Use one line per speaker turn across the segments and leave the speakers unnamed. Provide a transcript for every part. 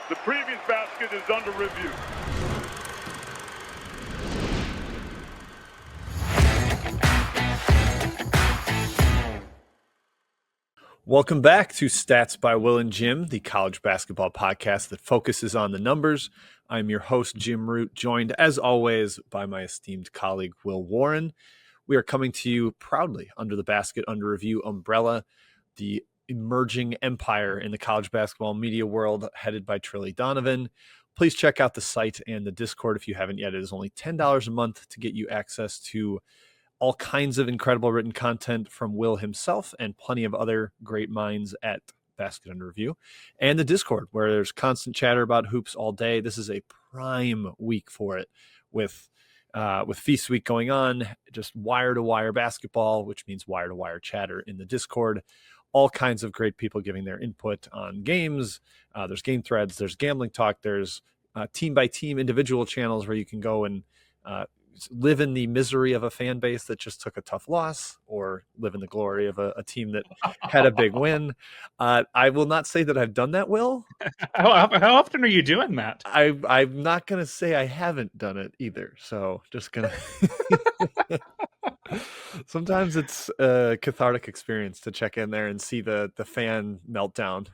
The previous basket is under review.
Welcome back to Stats by Will and Jim, the college basketball podcast that focuses on the numbers. I'm your host, Jim Root, joined as always by my esteemed colleague, Will Warren. We are coming to you proudly under the Basket Under Review umbrella, the emerging empire in the college basketball media world headed by Trilly Donovan. Please check out the site and the Discord if you haven't yet. It is only $10 a month to get you access to all kinds of incredible written content from Will himself and plenty of other great minds at Basket Under Review, and the Discord where there's constant chatter about hoops all day. This is a prime week for it with Feast Week going on, just wire-to-wire basketball, which means wire-to-wire chatter in the Discord. All kinds of great people giving their input on games. There's game threads, there's gambling talk, there's team-by-team individual channels where you can go and live in the misery of a fan base that just took a tough loss, or live in the glory of a team that had a big win. I will not say that I've done that, Will.
How often are you doing that?
I'm not going to say I haven't done it either. So just going to... Sometimes it's a cathartic experience to check in there and see the fan meltdown.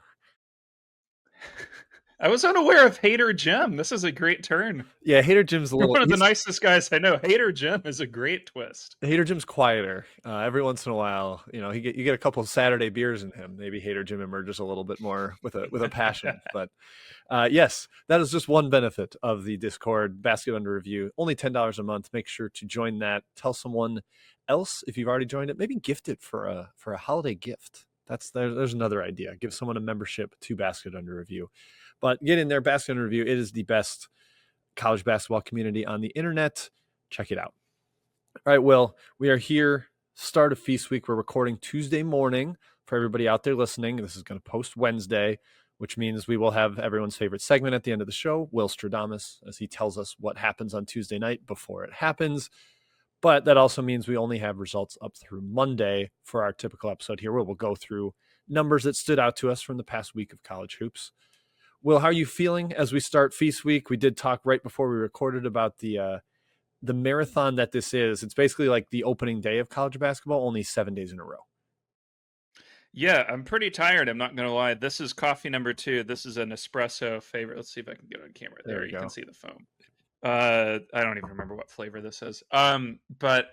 I was unaware of Hater Jim. This is a great turn.
Yeah, Hater Jim's
You're one of the nicest guys I know. Hater Jim is a great twist.
Hater Jim's quieter. Every once in a while, you get a couple of Saturday beers in him. Maybe Hater Jim emerges a little bit more with a passion. But yes, that is just one benefit of the Discord, Basket Under Review. Only $10 a month. Make sure to join that. Tell someone else if you've already joined it. Maybe gift it for a holiday gift. There's another idea. Give someone a membership to Basket Under Review. But get in there, Basket Under Review. It is the best college basketball community on the internet. Check it out. All right, Will, we are here, start of Feast Week. We're recording Tuesday morning for everybody out there listening. This is going to post Wednesday, which means we will have everyone's favorite segment at the end of the show, Will Stradamus, as he tells us what happens on Tuesday night before it happens. But that also means we only have results up through Monday for our typical episode here, where we'll go through numbers that stood out to us from the past week of college hoops. Will, how are you feeling as we start Feast Week? We did talk right before we recorded about the marathon that this is. It's basically like the opening day of college basketball, only 7 days in a row.
Yeah, I'm pretty tired. I'm not going to lie. This is coffee number 2. This is an espresso favorite. Let's see if I can get it on camera. There you can see the foam. I don't even remember what flavor this is. But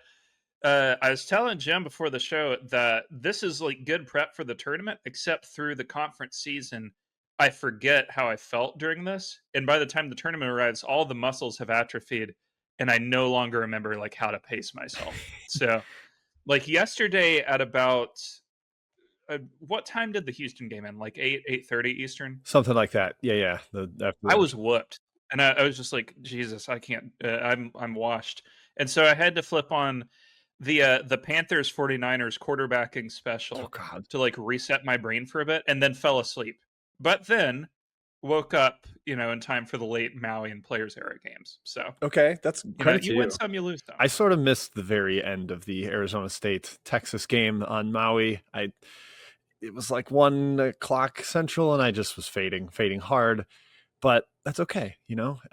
I was telling Jim before the show that this is like good prep for the tournament, except through the conference season, I forget how I felt during this. And by the time the tournament arrives, all the muscles have atrophied and I no longer remember like how to pace myself. So like yesterday at about, what time did the Houston game end? Like 8:30 Eastern?
Something like that. Yeah.
I was whooped. And I was just like, Jesus, I can't, I'm washed. And so I had to flip on the Panthers 49ers quarterbacking special to like reset my brain for a bit, and then fell asleep. But then woke up, in time for the late Maui and Players Era games. So
okay, that's credit to you.
You win some, you lose some.
I sort of missed the very end of the Arizona State Texas game on Maui. It was like 1:00 Central, and I just was fading hard. But that's okay,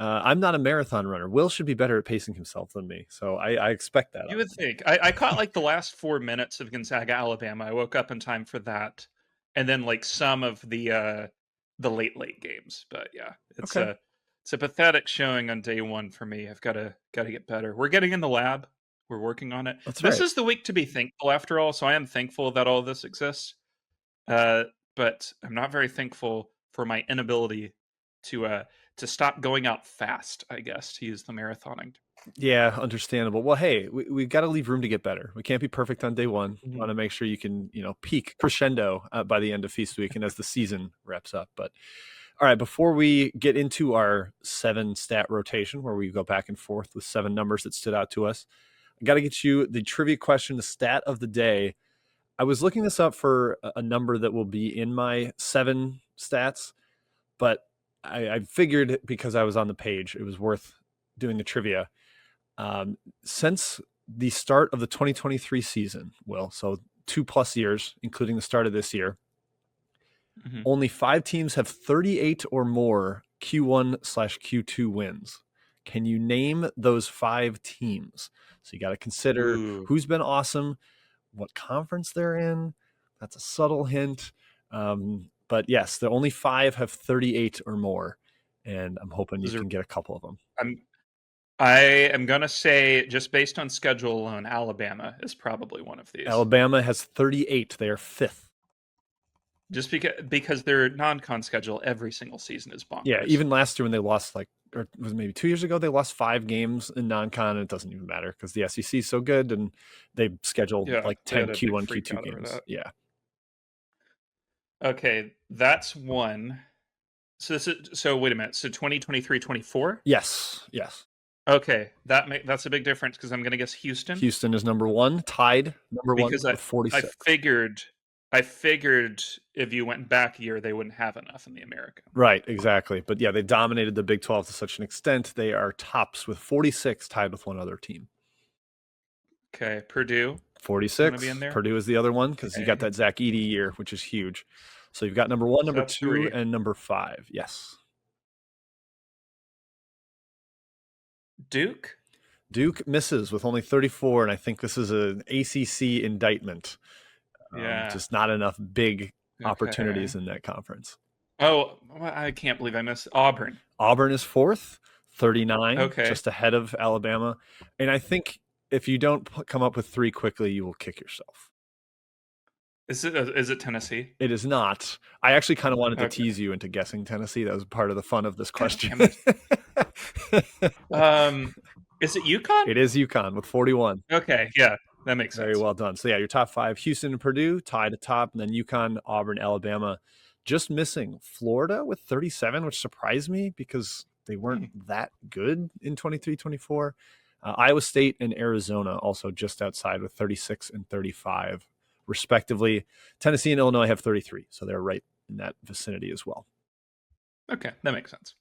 I'm not a marathon runner. Will should be better at pacing himself than me, so I expect that.
You would think. I caught like the last 4 minutes of Gonzaga, Alabama. I woke up in time for that, and then like some of the late games. But yeah, it's a pathetic showing on day one for me. I've got to get better. We're getting in the lab. We're working on it. This is the week to be thankful, after all. So I am thankful that all of this exists. But I'm not very thankful for my inability to stop going out fast, I guess, to use the marathoning.
Yeah, understandable. Well, hey, we've got to leave room to get better. We can't be perfect on day one.
Mm-hmm.
We want to make sure you can, peak crescendo by the end of Feast Week and as the season wraps up. But all right, before we get into our 7 stat rotation, where we go back and forth with 7 numbers that stood out to us, I got to get you the trivia question, the stat of the day. I was looking this up for a number that will be in my 7 stats, but I figured because I was on the page, it was worth doing the trivia. Since the start of the 2023 season, so 2+ years, including the start of this year,
Mm-hmm.
Only 5 teams have 38 or more Q1/Q2 wins. Can you name those 5 teams? So you got to consider who's been awesome, what conference they're in. That's a subtle hint. But yes, the only 5 have 38 or more. And I'm hoping you can get a couple of them.
I am going to say, just based on schedule alone, Alabama is probably one of these.
Alabama has 38. They are 5th.
Just because their non-con schedule every single season is bonkers.
Yeah, even last year when they lost, or was it maybe 2 years ago, they lost 5 games in non-con, and it doesn't even matter because the SEC is so good, and they scheduled 10 Q1, Q2 games. Yeah.
Okay, that's one. So wait a minute. So 2023-24?
Yes.
Okay, that's a big difference because I'm going to guess Houston.
Houston is number 1, tied number 1 with 46.
I figured if you went back a year, they wouldn't have enough in the American.
Right, exactly. But yeah, they dominated the Big 12 to such an extent. They are tops with 46, tied with one other team.
Okay, Purdue.
46. Purdue is the other one because you got that Zach Edey year, which is huge. So you've got number 1, number 2, 3. And number 5. Yes.
Duke
misses with only 34, and I think this is an ACC indictment. Just not enough big opportunities in that conference.
Oh, I can't believe I missed Auburn.
Auburn is 4th, 39, just ahead of Alabama. And I think if you don't come up with 3 quickly, you will kick yourself.
Is it Tennessee?
It is not. I actually kind of wanted to tease you into guessing Tennessee. That was part of the fun of this question.
Is it UConn?
It is UConn with 41.
Okay, yeah, that makes sense.
Very well done. So yeah, your top 5, Houston and Purdue tied atop, and then UConn, Auburn, Alabama, just missing Florida with 37, which surprised me because they weren't that good in 23-24. Iowa State and Arizona also just outside with 36 and 35, respectively. Tennessee and Illinois have 33, so they're right in that vicinity as well.
Okay, that makes sense.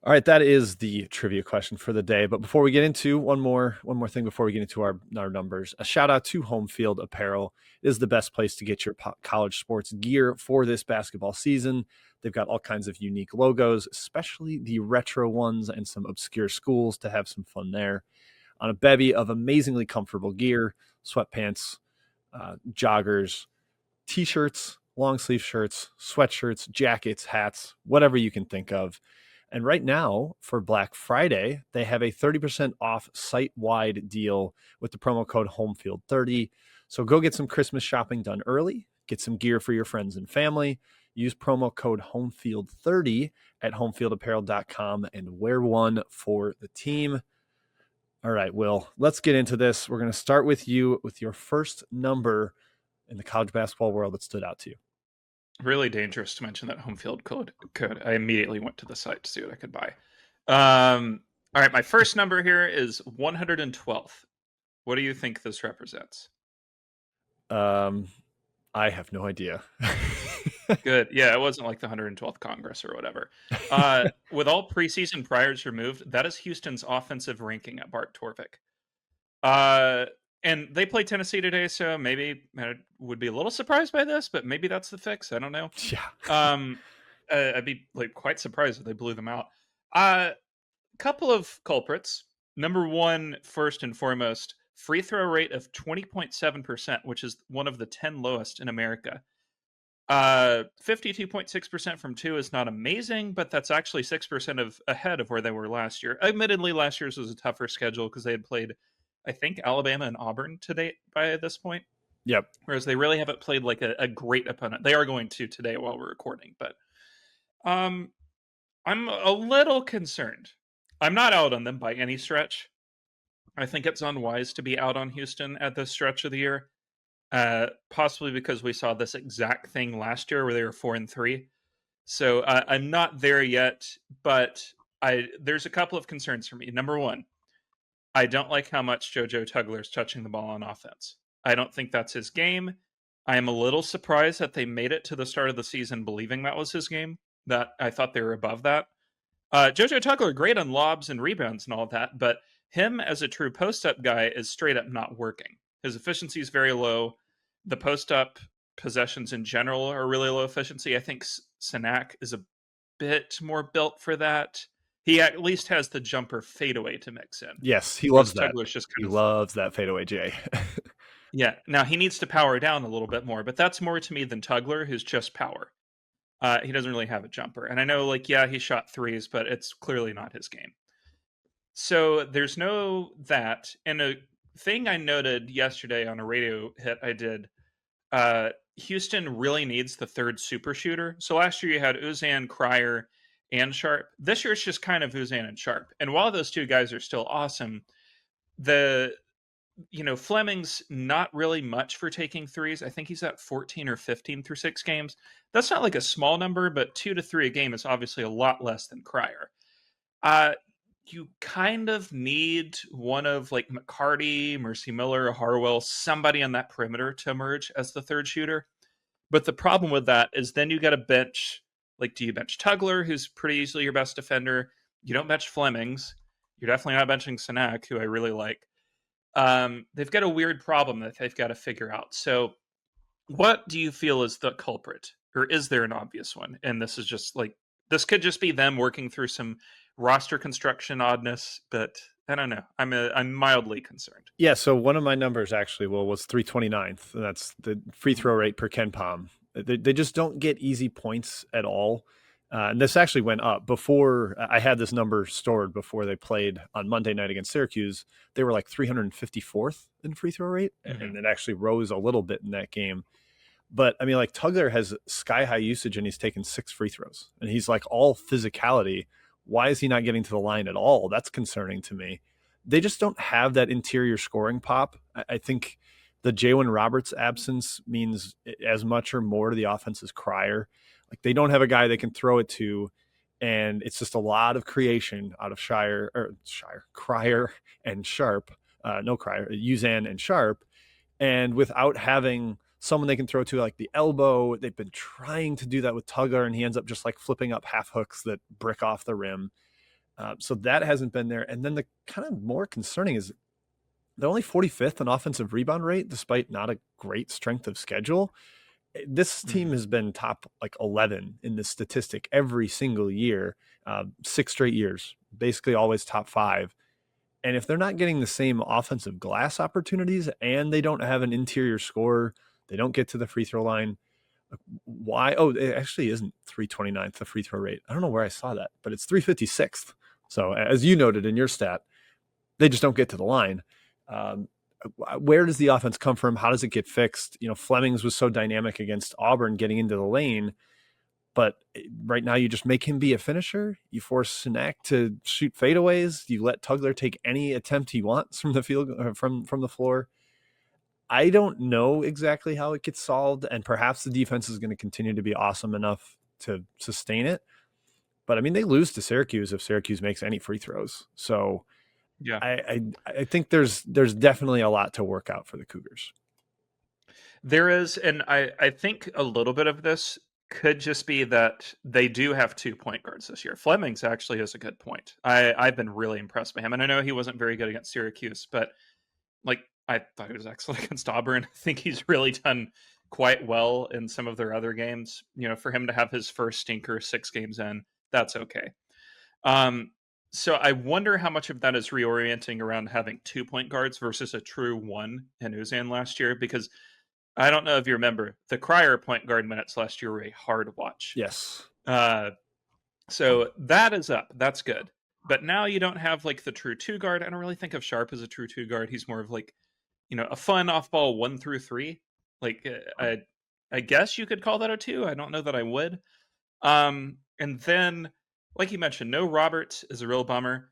All right, that is the trivia question for the day. But before we get into one more thing before we get into our numbers, a shout out to Home Field Apparel. It is the best place to get your college sports gear for this basketball season. They've got all kinds of unique logos, especially the retro ones and some obscure schools to have some fun there. On a bevy of amazingly comfortable gear, sweatpants, joggers, t-shirts, long sleeve shirts, sweatshirts, jackets, hats, whatever you can think of. And right now, for Black Friday, they have a 30% off site-wide deal with the promo code HOMEFIELD30. So go get some Christmas shopping done early, get some gear for your friends and family, use promo code HOMEFIELD30 at homefieldapparel.com and wear one for the team. All right, Will, let's get into this. We're going to start with you with your first number in the college basketball world that stood out to you.
Really dangerous to mention that home field code. I immediately went to the site to see what I could buy. All right, my first number here is 112th. What do you think this represents?
I have no idea.
Good. Yeah, it wasn't like the 112th Congress or whatever. With all preseason priors removed, that is Houston's offensive ranking at Bart Torvik. And they play Tennessee today, so maybe I would be a little surprised by this, but maybe that's the fix. I don't know.
Yeah.
I'd be quite surprised if they blew them out. Couple of culprits. Number 1, first and foremost, free throw rate of 20.7%, which is one of the 10 lowest in America. 52.6% from 2 is not amazing, but that's actually 6% ahead of where they were last year. Admittedly, last year's was a tougher schedule because they had played, I think, Alabama and Auburn today by this point.
Yep.
Whereas they really haven't played like a great opponent. They are going to today while we're recording, but I'm a little concerned. I'm not out on them by any stretch. I think it's unwise to be out on Houston at this stretch of the year. Possibly because we saw this exact thing last year where they were 4-3. So I'm not there yet, but there's a couple of concerns for me. Number 1, I don't like how much JoJo Tugler's touching the ball on offense. I don't think that's his game. I am a little surprised that they made it to the start of the season believing that was his game. That I thought they were above that. JoJo Tugler, great on lobs and rebounds and all that, but him as a true post-up guy is straight up not working. His efficiency is very low. The post-up possessions in general are really low efficiency. I think Sanak is a bit more built for that. He at least has the jumper fadeaway to mix in.
Yes, he loves that.
Tugler's just
he loves that fadeaway J.
Yeah. Now he needs to power down a little bit more, but that's more to me than Tugler, who's just power. He doesn't really have a jumper. And I know, like, yeah, he shot threes, but it's clearly not his game. So there's no that. And a thing I noted yesterday on a radio hit I did, Houston really needs the third super shooter. So last year you had Uzan, Cryer, and Sharp. This year it's just kind of Uzan and Sharp. And while those two guys are still awesome, Fleming's not really much for taking threes. I think he's at 14 or 15 through 6 games. That's not like a small number, but 2 to 3 a game is obviously a lot less than Cryer. You kind of need one of like McCarty, Mercy Miller, Harwell, somebody on that perimeter to emerge as the third shooter. But the problem with that is then you got to bench, like, do you bench Tugler, who's pretty easily your best defender? You don't bench Flemings. You're definitely not benching Sanak, who I really like. They've got a weird problem that they've got to figure out. So what do you feel is the culprit? Or is there an obvious one? And this is just like, this could just be them working through some roster construction oddness, but I don't know. I'm mildly concerned.
Yeah, so one of my numbers actually, was 329th. And that's the free throw rate per KenPom. They just don't get easy points at all. And this actually went up before I had this number stored before they played on Monday night against Syracuse. They were like 354th in free throw rate, and it actually rose a little bit in that game. But I mean, like, Tugler has sky high usage and he's taken 6 free throws and he's like all physicality. Why is he not getting to the line at all? That's concerning to me. They just don't have that interior scoring pop. I think the Jalen Roberts absence means as much or more to the offense as Cryer. Like, they don't have a guy they can throw it to, and it's just a lot of creation out of Cryer and Sharp. Uzan and Sharp. And without having someone they can throw to like the elbow, they've been trying to do that with Tugler, and he ends up just like flipping up half hooks that brick off the rim. So that hasn't been there. And then the kind of more concerning is they're only 45th in offensive rebound rate, despite not a great strength of schedule. This team has been top like 11 in this statistic every single year, 6 straight years, basically always top 5. And if they're not getting the same offensive glass opportunities and they don't have an interior scorer, they don't get to the free throw line. Why? Oh, it actually isn't 329th, the free throw rate. I don't know where I saw that, but it's 356th. So as you noted in your stat, they just don't get to the line. Where does the offense come from? How does it get fixed? Flemings was so dynamic against Auburn getting into the lane, but right now you just make him be a finisher. You force Sanak to shoot fadeaways. You let Tugler take any attempt he wants from the field, from the floor. I don't know exactly how it gets solved, and perhaps the defense is going to continue to be awesome enough to sustain it. But I mean, they lose to Syracuse if Syracuse makes any free throws. So yeah, I think there's definitely a lot to work out for the Cougars.
There is, and I think a little bit of this could just be that they do have 2 point guards this year. Flemings actually is a good point. I've been really impressed by him, and I know he wasn't very good against Syracuse, but like, I thought he was excellent against Auburn. I think he's really done quite well in some of their other games. For him to have his first stinker 6 games in, that's okay. So I wonder how much of that is reorienting around having 2 point guards versus a true 1 in Uzan last year, because I don't know if you remember, the Cryer point guard minutes last year were a hard watch.
Yes.
So that is up. That's good. But now you don't have like the true 2 guard. I don't really think of Sharp as a true 2 guard. He's more of like, a fun off ball 1 through 3. Like, I guess you could call that a 2. I don't know that I would. And then, like you mentioned, no Roberts is a real bummer.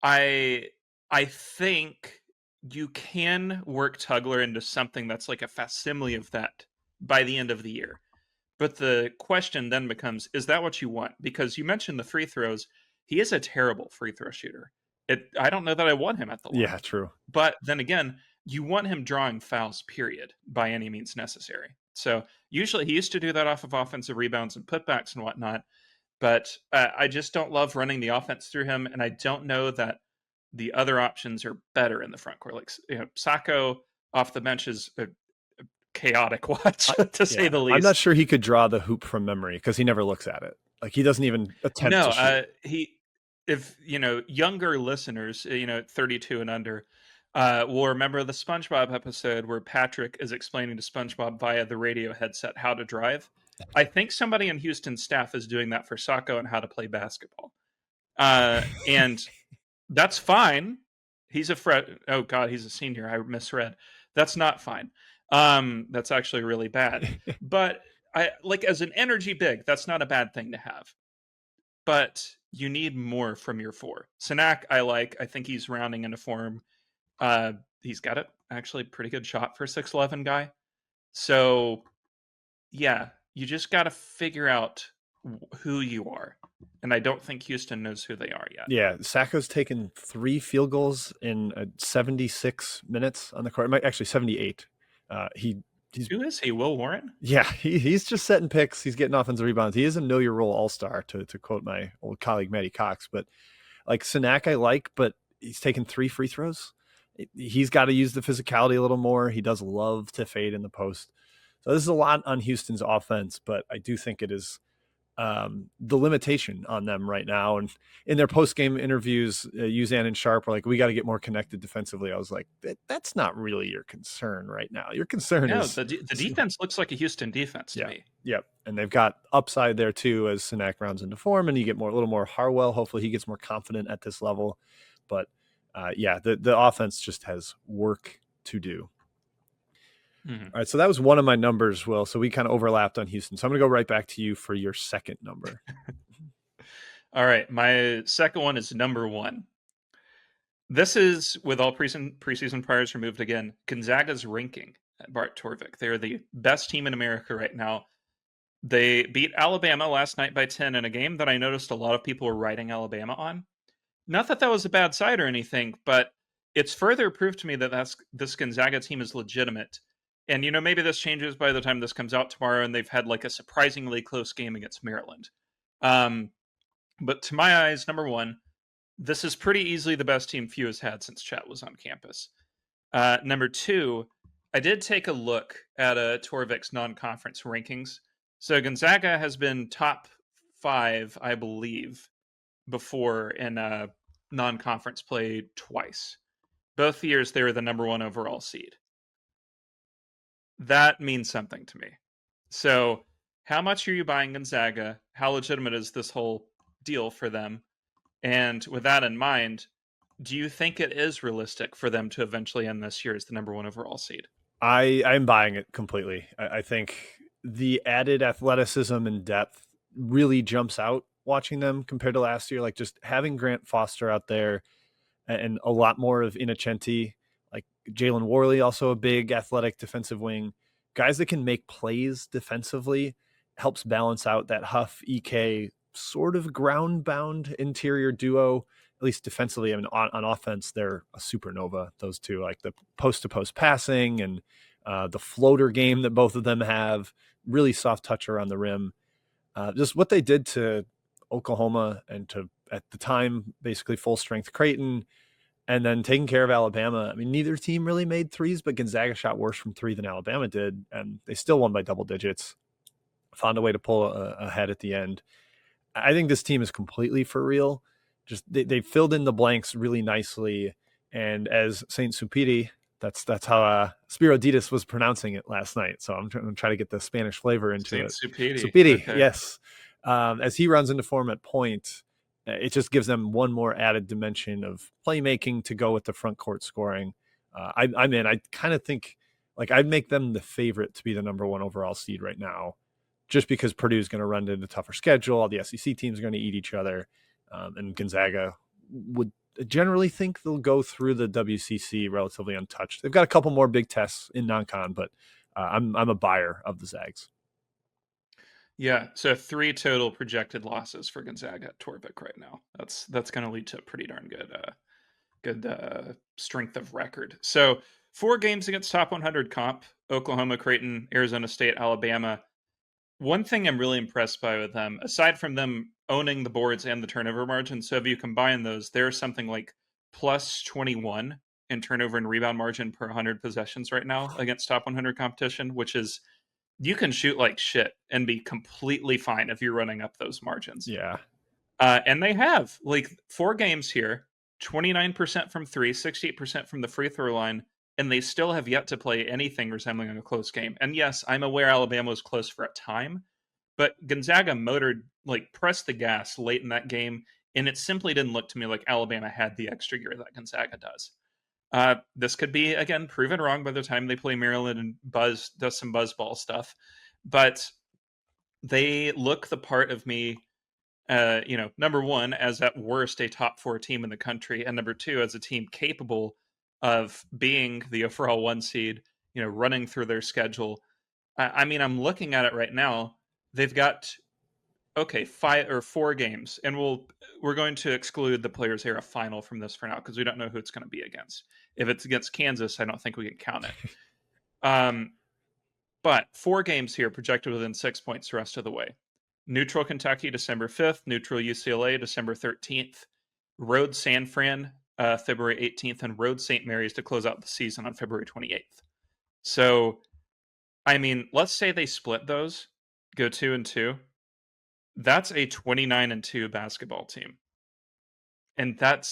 I think you can work Tugler into something that's like a facsimile of that by the end of the year. But the question then becomes, is that what you want? Because you mentioned the free throws. He is a terrible free throw shooter. I don't know that I want him at the line.
Yeah, true.
But then again, you want him drawing fouls, period, by any means necessary. So usually he used to do that off of offensive rebounds and putbacks and whatnot. But I just don't love running the offense through him. And I don't know that the other options are better in the front court. Like, Sacco off the bench is chaotic watch, to say the least.
I'm not sure he could draw the hoop from memory because he never looks at it. Like, he doesn't even attempt to shoot.
If younger listeners, 32 and under, will remember the SpongeBob episode where Patrick is explaining to SpongeBob via the radio headset how to drive. I think somebody in Houston staff is doing that for Sacco and how to play basketball. And that's fine. He's oh God, he's a senior. I misread. That's not fine. That's actually really bad. But as an energy big, that's not a bad thing to have. But you need more from your four. Senak, I think he's rounding into form. He's got a actually pretty good shot for a 6'11" guy. So, yeah, you just got to figure out who you are. And I don't think Houston knows who they are yet.
Yeah, Sacco's taken 3 field goals in 76 minutes on the court. Actually, 78.
Who is he? Will Warren?
Yeah, he's just setting picks. He's getting offensive rebounds. He is a know your role all-star, to quote my old colleague Matty Cox. But like Senak, I like, but he's taken 3 free throws. He's got to use the physicality a little more. He does love to fade in the post. So this is a lot on Houston's offense, but I do think it is the limitation on them right now. And in their post-game interviews, Uzan and Sharp were like, we got to get more connected defensively. I was like, that's not really your concern right now. Your concern is
the defense looks like a Houston defense to me.
Yep. And they've got upside there too as Senak rounds into form, and you get a little more Harwell. Hopefully he gets more confident at this level. But the offense just has work to do. Mm-hmm. All right, so that was one of my numbers, Will. So we kind of overlapped on Houston. So I'm going to go right back to you for your second number.
All right, my second one is number 1. This is, with all preseason priors removed again, Gonzaga's ranking at Bart Torvik. They're the best team in America right now. They beat Alabama last night by 10 in a game that I noticed a lot of people were writing Alabama on. Not that was a bad side or anything, but it's further proof to me that this Gonzaga team is legitimate. And, maybe this changes by the time this comes out tomorrow and they've had like a surprisingly close game against Maryland. But to my eyes, number 1, this is pretty easily the best team Few has had since Chet was on campus. Number 2, I did take a look at Torvik's non-conference rankings. So Gonzaga has been top 5, I believe, before in non-conference play twice. Both years they were the number 1 overall seed. That means something to me. So how much are you buying Gonzaga? How legitimate is this whole deal for them? And with that in mind, do you think it is realistic for them to eventually end this year as the number 1 overall seed?
I'm buying it completely. I think the added athleticism and depth really jumps out watching them compared to last year. Like, just having Grant Foster out there and a lot more of Innocenti, like Jalen Worley, also a big athletic defensive wing. Guys that can make plays defensively helps balance out that Huff, EK sort of ground-bound interior duo, at least defensively. I mean, on offense, they're a supernova, those two, like the post-to-post passing and the floater game that both of them have, really soft touch around the rim. Just what they did to Oklahoma and to, at the time, basically full-strength Creighton, and then taking care of Alabama. I mean, neither team really made threes, but Gonzaga shot worse from 3 than Alabama did, and they still won by double digits. Found a way to pull ahead at the end. I think this team is completely for real. Just they filled in the blanks really nicely, and as Saint Supiri, that's how Spiro Ditas was pronouncing it last night. So I'm trying to try to get the Spanish flavor into it. Supiri, okay. Yes. As he runs into form at point, it just gives them one more added dimension of playmaking to go with the front court scoring. I kind of think like I'd make them the favorite to be the number 1 overall seed right now, just because Purdue is going to run into a tougher schedule. All the SEC teams are going to eat each other. And Gonzaga would generally think they'll go through the WCC relatively untouched. They've got a couple more big tests in non-con, but I'm a buyer of the Zags.
Yeah, so 3 total projected losses for Gonzaga at Torvik right now. That's going to lead to a pretty darn good strength of record. So 4 games against top 100 comp: Oklahoma, Creighton, Arizona State, Alabama. One thing I'm really impressed by with them, aside from them owning the boards and the turnover margin, so if you combine those, they're something like plus 21 in turnover and rebound margin per 100 possessions right now against top 100 competition, which is you can shoot like shit and be completely fine if you're running up those margins.
Yeah.
And they have like 4 games here, 29% from 3, 68% from the free throw line, and they still have yet to play anything resembling a close game. And yes, I'm aware Alabama was close for a time, but Gonzaga pressed the gas late in that game, and it simply didn't look to me like Alabama had the extra gear that Gonzaga does. This could be, again, proven wrong by the time they play Maryland and Buzz does some buzzball stuff. But they look the part of me, number one, as at worst a top 4 team in the country, and number 2, as a team capable of being the overall 1 seed, running through their schedule. I mean, I'm looking at it right now. They've got 5 or 4 games, and we're going to exclude the Players Era final from this for now because we don't know who it's going to be against. If it's against Kansas, I don't think we can count it. But 4 games here projected within 6 points the rest of the way. Neutral Kentucky, December 5th. Neutral UCLA, December 13th. Road San Fran, February 18th. And Road St. Mary's to close out the season on February 28th. So, I mean, let's say they split those, go 2-2. That's a 29-2 basketball team. And that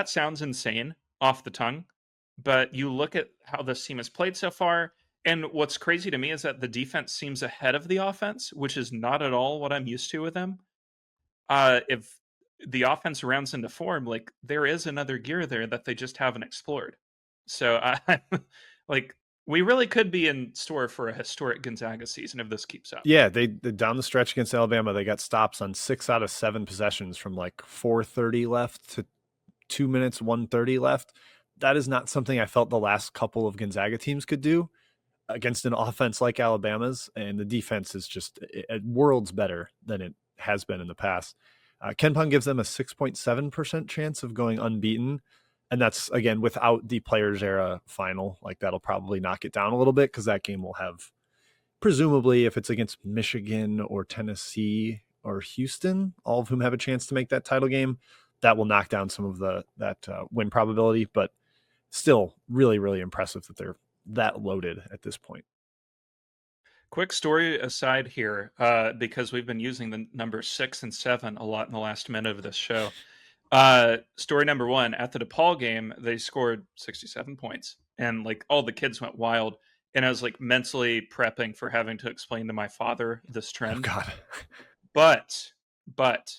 sounds insane off the tongue, but you look at how this team has played so far, and what's crazy to me is that the defense seems ahead of the offense, which is not at all what I'm used to with them. If the offense rounds into form, there is another gear there that they just haven't explored. So we really could be in store for a historic Gonzaga season if this keeps up.
Yeah, they down the stretch against Alabama, they got stops on 6 out of 7 possessions from 4:30 left to 2 minutes, 1:30 left. That is not something I felt the last couple of Gonzaga teams could do against an offense like Alabama's, and the defense is just worlds better than it has been in the past. KenPom gives them a 6.7% chance of going unbeaten. And that's, again, without the Players Era final. That'll probably knock it down a little bit because that game will have, presumably, if it's against Michigan or Tennessee or Houston, all of whom have a chance to make that title game, that will knock down some of that win probability. But still really, really impressive that they're that loaded at this point.
Quick story aside here, because we've been using the numbers 6 and 7 a lot in the last minute of this show. Story number 1, at the DePaul game, they scored 67 points and all the kids went wild. And I was mentally prepping for having to explain to my father this trend.
Oh, God.
But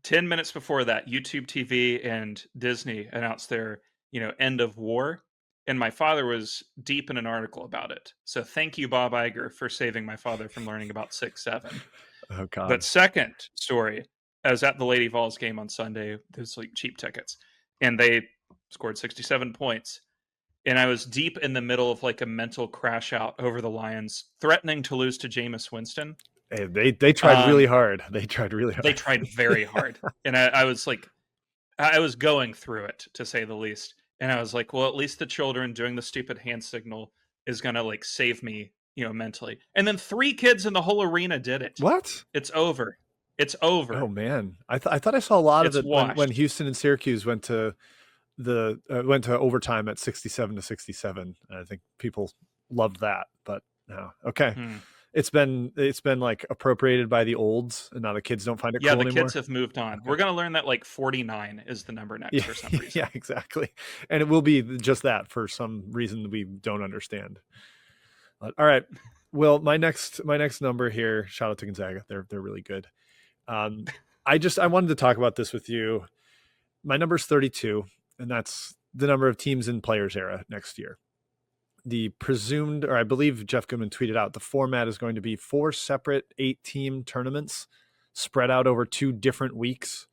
10 minutes before that, YouTube TV and Disney announced their, end of war. And my father was deep in an article about it. So thank you, Bob Iger, for saving my father from learning about 6-7.
Oh, God.
But second story, I was at the Lady Vols game on Sunday. There's cheap tickets, and they scored 67 points. And I was deep in the middle of a mental crash out over the Lions, threatening to lose to Jameis Winston.
Hey, they tried really hard. They tried really hard.
They tried very hard, and I was I was going through it, to say the least. And I was well, at least the children doing the stupid hand signal is gonna save me, mentally. And then 3 kids in the whole arena did it.
What?
It's over. It's over.
Oh, man. I thought I saw a lot of it when Houston and Syracuse went to overtime at 67-67. I think people loved that, but no. Okay. It's been appropriated by the olds, and now the kids don't find it cool anymore.
Yeah, the kids have moved on. Okay. We're going to learn that 49 is the number next for some reason.
Yeah, exactly. And it will be just that for some reason we don't understand. All right. Well, my next number here, shout out to Gonzaga. They're really good. I wanted to talk about this with you. My number is 32, and that's the number of teams in Players Era next year. The presumed, or I believe Jeff Goodman tweeted out, the format is going to be 4 separate 8-team tournaments spread out over 2 different weeks.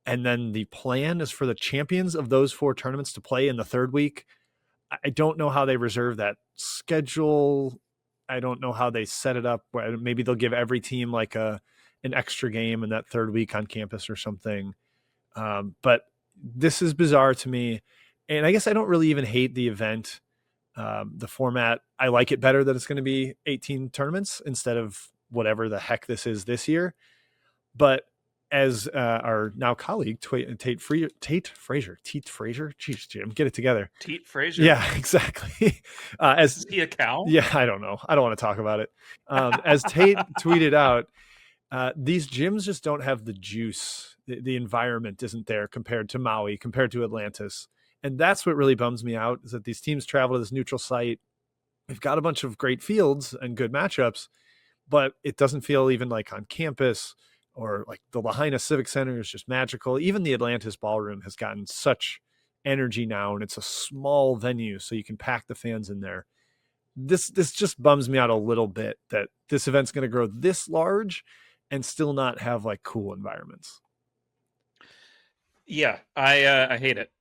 And then the plan is for the champions of those 4 tournaments to play in the 3rd week. I don't know how they reserve that schedule. I don't know how they set it up. Maybe they'll give every team an extra game in that 3rd week on campus or something. But this is bizarre to me. And I guess I don't really even hate the event. The format, I like it better that it's going to be 18 tournaments instead of whatever the heck this is this year. But as our now colleague Tate Frazier. Jeez, Jim, get it together.
Tate Frazier.
Yeah, exactly.
Is he a cow?
Yeah, I don't know. I don't want to talk about it. As Tate tweeted out, these gyms just don't have the juice. The environment isn't there compared to Maui, compared to Atlantis, and that's what really bums me out. Is that these teams travel to this neutral site. We've got a bunch of great fields and good matchups, but it doesn't feel even like on campus. Or like the Lahaina Civic Center is just magical. Even the Atlantis Ballroom has gotten such energy now, and it's a small venue, so you can pack the fans in there. This just bums me out a little bit that this event's going to grow this large and still not have like cool environments.
Yeah, I hate it.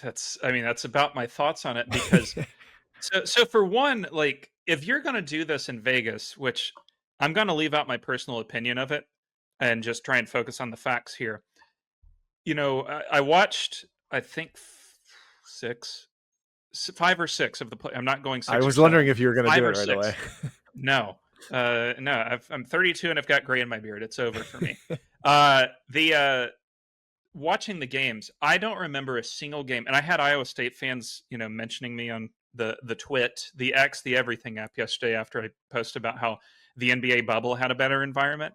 That's about my thoughts on it, because so for one, like, if you're going to do this in Vegas, which I'm going to leave out my personal opinion of it and just try and focus on the facts here. I watched, I think, 5 or 6 of the play. I'm not going 6.
I was wondering if you were going to do it right away.
No. I'm 32 and I've got gray in my beard. It's over for me. Watching the games, I don't remember a single game. And I had Iowa State fans, mentioning me on the Twit, the X, the everything app yesterday after I posted about how the NBA bubble had a better environment,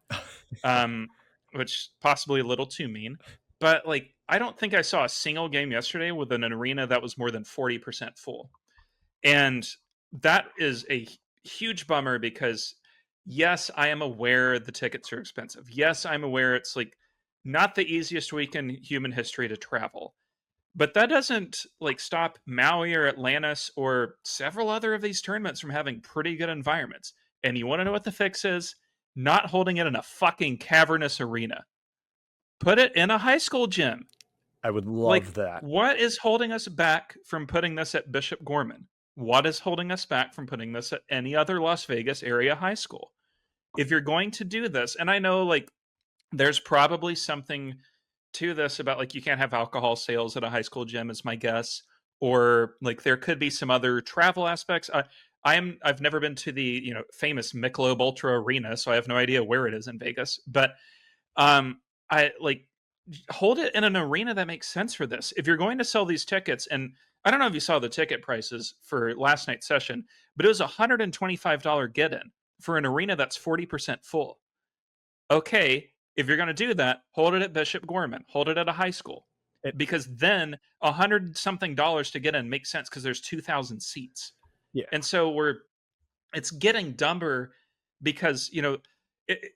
which possibly a little too mean. But like, I don't think I saw a single game yesterday with an arena that was more than 40% full. And that is a huge bummer, because yes, I am aware the tickets are expensive. Yes, I'm aware it's like not the easiest week in human history to travel. But that doesn't like stop Maui or Atlantis or several other of these tournaments from having pretty good environments. And you want to know what the fix is? Not holding it in a fucking cavernous arena. Put it in a high school gym.
I would love that.
What is holding us back from putting this at Bishop Gorman? What is holding us back from putting this at any other Las Vegas area high school? If you're going to do this, and I know like there's probably something to this about like you can't have alcohol sales at a high school gym, is my guess, or like there could be some other travel aspects. I've never been to the famous Michelob Ultra Arena, so I have no idea where it is in Vegas. But I like hold it in an arena that makes sense for this. If you're going to sell these tickets, and I don't know if you saw the ticket prices for last night's session, but it was $125 get-in for an arena that's 40% full. Okay, if you're going to do that, hold it at Bishop Gorman, hold it at a high school, because then $100-something to get in makes sense because there's 2,000 seats.
Yeah.
And so it's getting dumber because,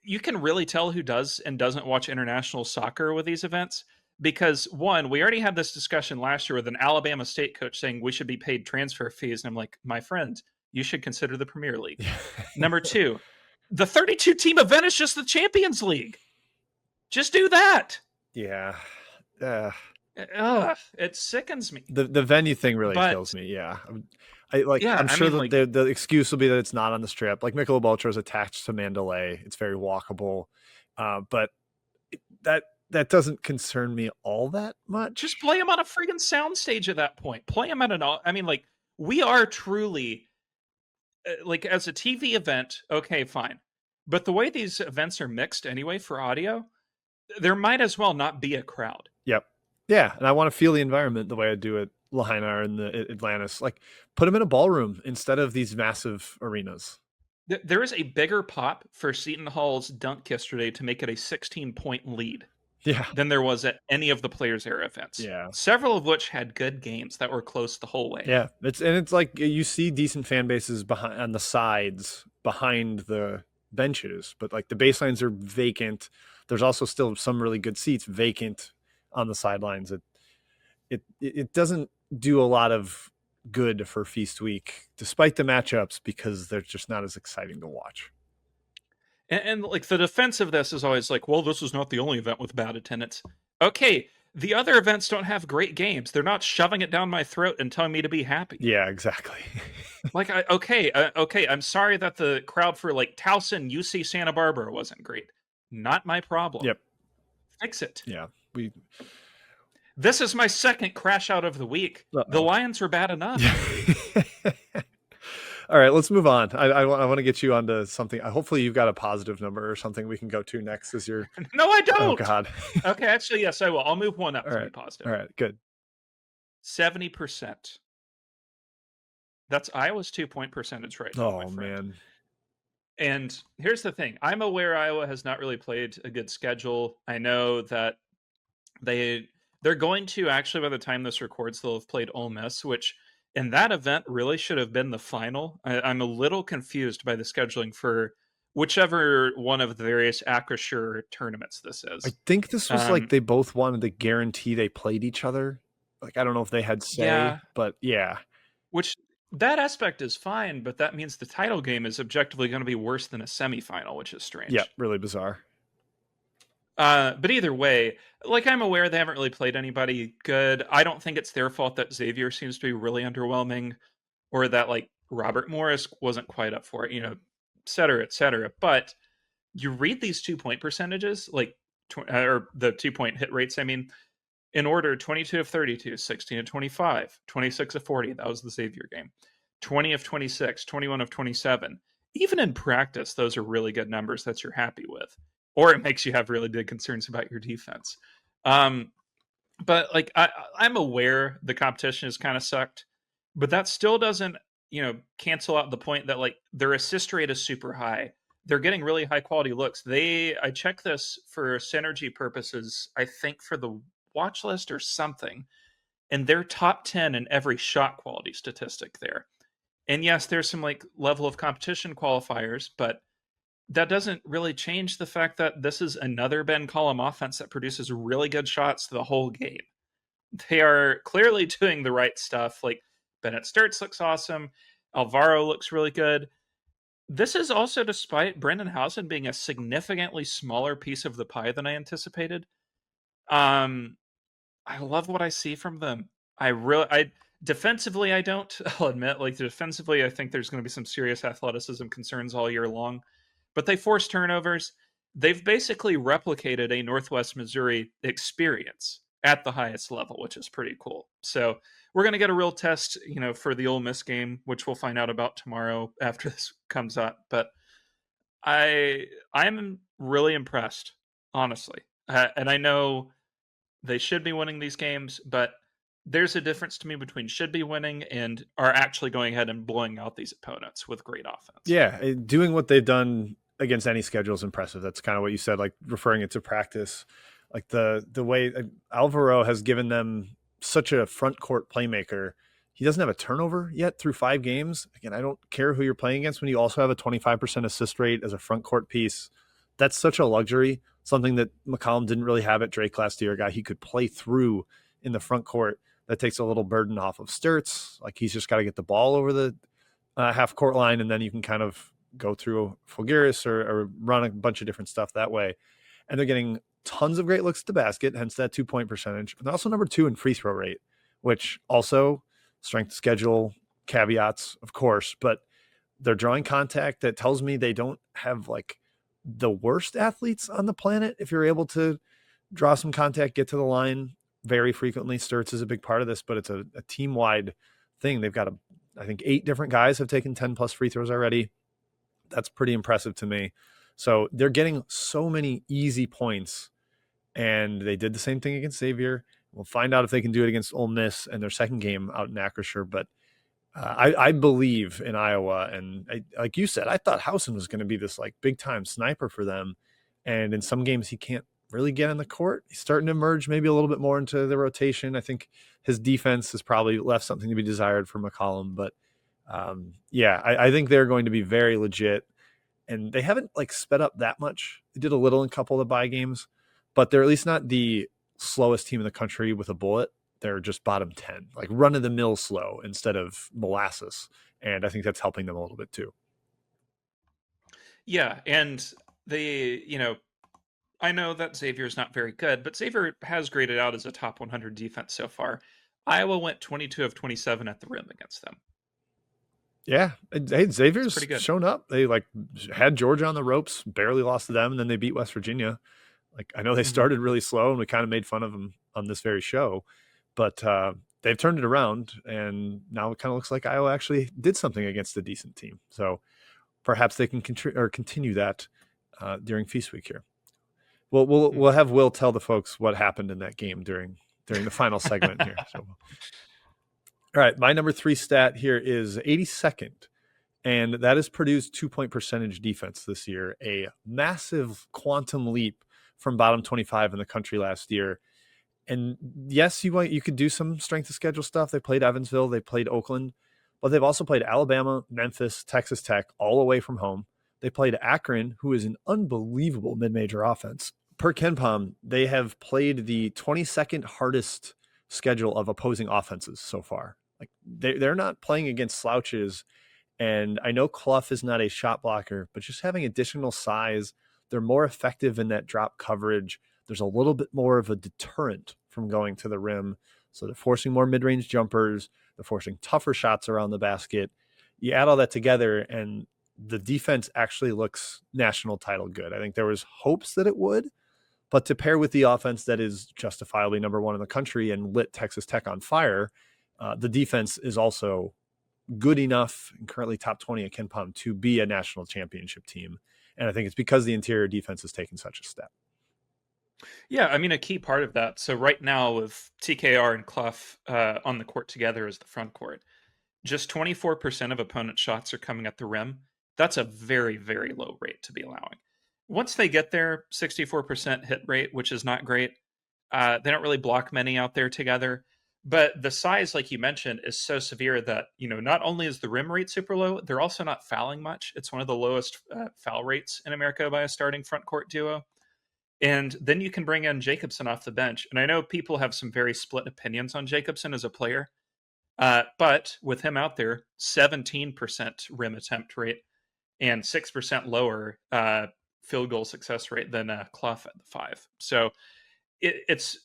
you can really tell who does and doesn't watch international soccer with these events, because one, we already had this discussion last year with an Alabama State coach saying we should be paid transfer fees. And I'm like, my friend, you should consider the Premier League. Number 2, the 32 team event is just the Champions League. Just do that.
Yeah.
It sickens me.
The venue thing really kills me. Yeah. I'm sure the excuse will be that it's not on the Strip. Like Michelob Ultra is attached to Mandalay. It's very walkable. But that doesn't concern me all that much.
Just play them on a friggin' soundstage at that point. Play them at we are truly like as a TV event. Okay, fine. But the way these events are mixed anyway for audio, there might as well not be a crowd.
Yep. Yeah. And I want to feel the environment the way I do at Lahaina and the Atlantis. Like, put them in a ballroom instead of these massive arenas.
There is a bigger pop for Seton Hall's dunk yesterday to make it a 16-point lead.
Yeah.
Than there was at any of the Players Era events.
Yeah.
Several of which had good games that were close the whole way.
Yeah. It's like you see decent fan bases on the sides behind the benches, but like the baselines are vacant. There's also still some really good seats vacant on the sidelines. It doesn't do a lot of good for Feast Week, despite the matchups, because they're just not as exciting to watch.
And like the defense of this is always like, well, this is not the only event with bad attendance. Okay, the other events don't have great games. They're not shoving it down my throat and telling me to be happy.
Yeah, exactly.
Okay. I'm sorry that the crowd for like Towson, UC Santa Barbara wasn't great. Not my problem.
Yep.
Fix it.
Yeah.
This is my second crash out of the week. The Lions were bad enough.
All right, let's move on. I want to get you onto something. Hopefully, you've got a positive number or something we can go to next as your.
No, I don't.
Oh God.
Okay, actually, yes, I will. I'll move one up
All
to
right.
be positive.
All right, good.
70%. That's Iowa's 2-point percentage right now, my friend.
Man.
And here's the thing. I'm aware Iowa has not really played a good schedule. I know that they're going to actually, by the time this records, they'll have played Ole Miss, which in that event really should have been the final. I'm a little confused by the scheduling for whichever one of the various Acrisure tournaments this is.
I think this was like they both wanted to guarantee they played each other. Like I don't know if they had say, but yeah.
Which that aspect is fine, but that means the title game is objectively going to be worse than a semifinal, which is strange.
Yeah, really bizarre.
But either way, like I'm aware they haven't really played anybody good. I don't think it's their fault that Xavier seems to be really underwhelming, or that like Robert Morris wasn't quite up for it, et cetera, et cetera. But you read these 2-point percentages, like or the 2-point hit rates. I mean, in order: 22 of 32, 16 of 25, 26 of 40. That was the Xavier game. 20 of 26, 21 of 27. Even in practice, those are really good numbers that you're happy with. Or it makes you have really big concerns about your defense. But like I'm aware the competition has kind of sucked, but that still doesn't, cancel out the point that like their assist rate is super high. They're getting really high quality looks. I check this for synergy purposes, I think for the watch list or something, and they're top 10 in every shot quality statistic there. And yes, there's some like level of competition qualifiers, but that doesn't really change the fact that this is another Ben Collum offense that produces really good shots the whole game. They are clearly doing the right stuff. Like Bennett Sturtz looks awesome. Alvaro looks really good. This is also despite Brendan Housen being a significantly smaller piece of the pie than I anticipated. I love what I see from them. I defensively, I don't. I'll admit, like defensively, I think there's going to be some serious athleticism concerns all year long. But they force turnovers. They've basically replicated a Northwest Missouri experience at the highest level, which is pretty cool. So we're going to get a real test, for the Ole Miss game, which we'll find out about tomorrow after this comes up. But I'm really impressed, honestly. And I know they should be winning these games, but there's a difference to me between should be winning and are actually going ahead and blowing out these opponents with great offense.
Yeah, doing what they've done against any schedule is impressive. That's kind of what you said, like referring it to practice. Like the way Alvaro has given them such a front court playmaker. He doesn't have a turnover yet through 5 games. Again, I don't care who you're playing against when you also have a 25% assist rate as a front court piece. That's such a luxury, something that McCollum didn't really have at Drake last year, a guy he could play through in the front court. That takes a little burden off of Sturtz. Like he's just got to get the ball over the half court line, and then you can kind of go through Fulguris or run a bunch of different stuff that way. And they're getting tons of great looks at the basket, hence that 2-point percentage. And they're also number 2 in free throw rate, which also strength schedule caveats, of course, but they're drawing contact. That tells me they don't have like the worst athletes on the planet. If you're able to draw some contact, get to the line very frequently. Sturtz is a big part of this, but it's a team-wide thing. They've got I think 8 different guys have taken 10 plus free throws already. That's pretty impressive to me. So they're getting so many easy points, and they did the same thing against Xavier. We'll find out if they can do it against Ole Miss in their second game out in Acrisure. But I believe in Iowa, and like you said, I thought Housen was going to be this like big time sniper for them. And in some games, he can't really get on the court. He's starting to emerge maybe a little bit more into the rotation. I think his defense has probably left something to be desired for McCollum, but I think they're going to be very legit, and they haven't like sped up that much. They did a little in a couple of the bye games, but they're at least not the slowest team in the country with a bullet. They're just bottom 10, like run of the mill slow instead of molasses. And I think that's helping them a little bit too.
Yeah. And I know that Xavier is not very good, but Xavier has graded out as a top 100 defense so far. Iowa went 22 of 27 at the rim against them.
Yeah. Hey, Xavier's shown up. They like had Georgia on the ropes, barely lost to them, and then they beat West Virginia. Like I know they started really slow, and we kind of made fun of them on this very show, but they've turned it around, and now it kind of looks like Iowa actually did something against a decent team. So perhaps they can continue that during Feast Week here. We'll have Will tell the folks what happened in that game during the final segment here. So, all right, my number 3 stat here is 82nd, and that is Purdue's 2-point percentage defense this year, a massive quantum leap from bottom 25 in the country last year. And yes, you could do some strength of schedule stuff. They played Evansville, they played Oakland, but they've also played Alabama, Memphis, Texas Tech, all away from home. They played Akron, who is an unbelievable mid-major offense. Per KenPom, they have played the 22nd hardest schedule of opposing offenses so far. Like they're not playing against slouches. And I know Clough is not a shot blocker, but just having additional size, they're more effective in that drop coverage. There's a little bit more of a deterrent from going to the rim. So they're forcing more mid-range jumpers. They're forcing tougher shots around the basket. You add all that together, and the defense actually looks national title good. I think there was hopes that it would, but to pair with the offense that is justifiably number 1 in the country and lit Texas Tech on fire, the defense is also good enough and currently top 20 at KenPom to be a national championship team. And I think it's because the interior defense has taken such a step.
Yeah, I mean, a key part of that. So right now with TKR and Clough on the court together as the front court, just 24% of opponent shots are coming at the rim. That's a very, very low rate to be allowing. Once they get there, 64% hit rate, which is not great. They don't really block many out there together. But the size, like you mentioned, is so severe that, not only is the rim rate super low, they're also not fouling much. It's one of the lowest foul rates in America by a starting front court duo. And then you can bring in Jacobson off the bench. And I know people have some very split opinions on Jacobson as a player. But with him out there, 17% rim attempt rate and 6% lower field goal success rate than Clough at the 5. So it's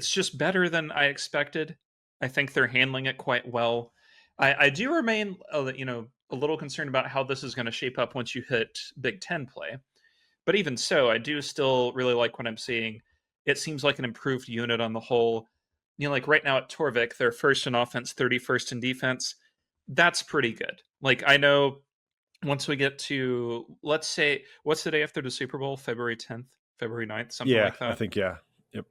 just better than I expected. I think they're handling it quite well. I do remain, a little concerned about how this is going to shape up once you hit Big Ten play. But even so, I do still really like what I'm seeing. It seems like an improved unit on the whole. Like right now at Torvik, they're first in offense, 31st in defense. That's pretty good. Like I know once we get to, let's say, what's the day after the Super Bowl? February 10th, February 9th, something like that?
I think, yeah. Yep.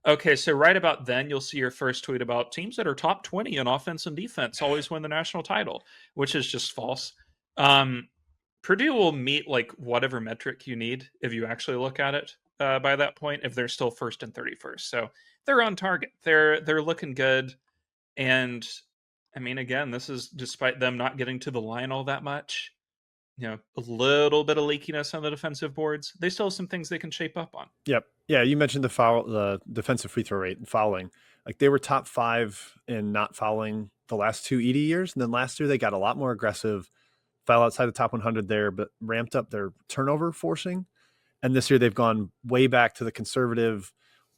Okay, so right about then, you'll see your first tweet about teams that are top 20 in offense and defense always win the national title, which is just false. Purdue will meet like whatever metric you need if you actually look at it by that point, if they're still first and 31st. So they're on target. They're looking good. And I mean, again, this is despite them not getting to the line all that much. A little bit of leakiness on the defensive boards. They still have some things they can shape up on.
Yep. Yeah, you mentioned the defensive free throw rate and fouling. Like they were top 5 in not fouling the last 2 ED years. And then last year they got a lot more aggressive, fell outside the top 100 there, but ramped up their turnover forcing. And this year they've gone way back to the conservative,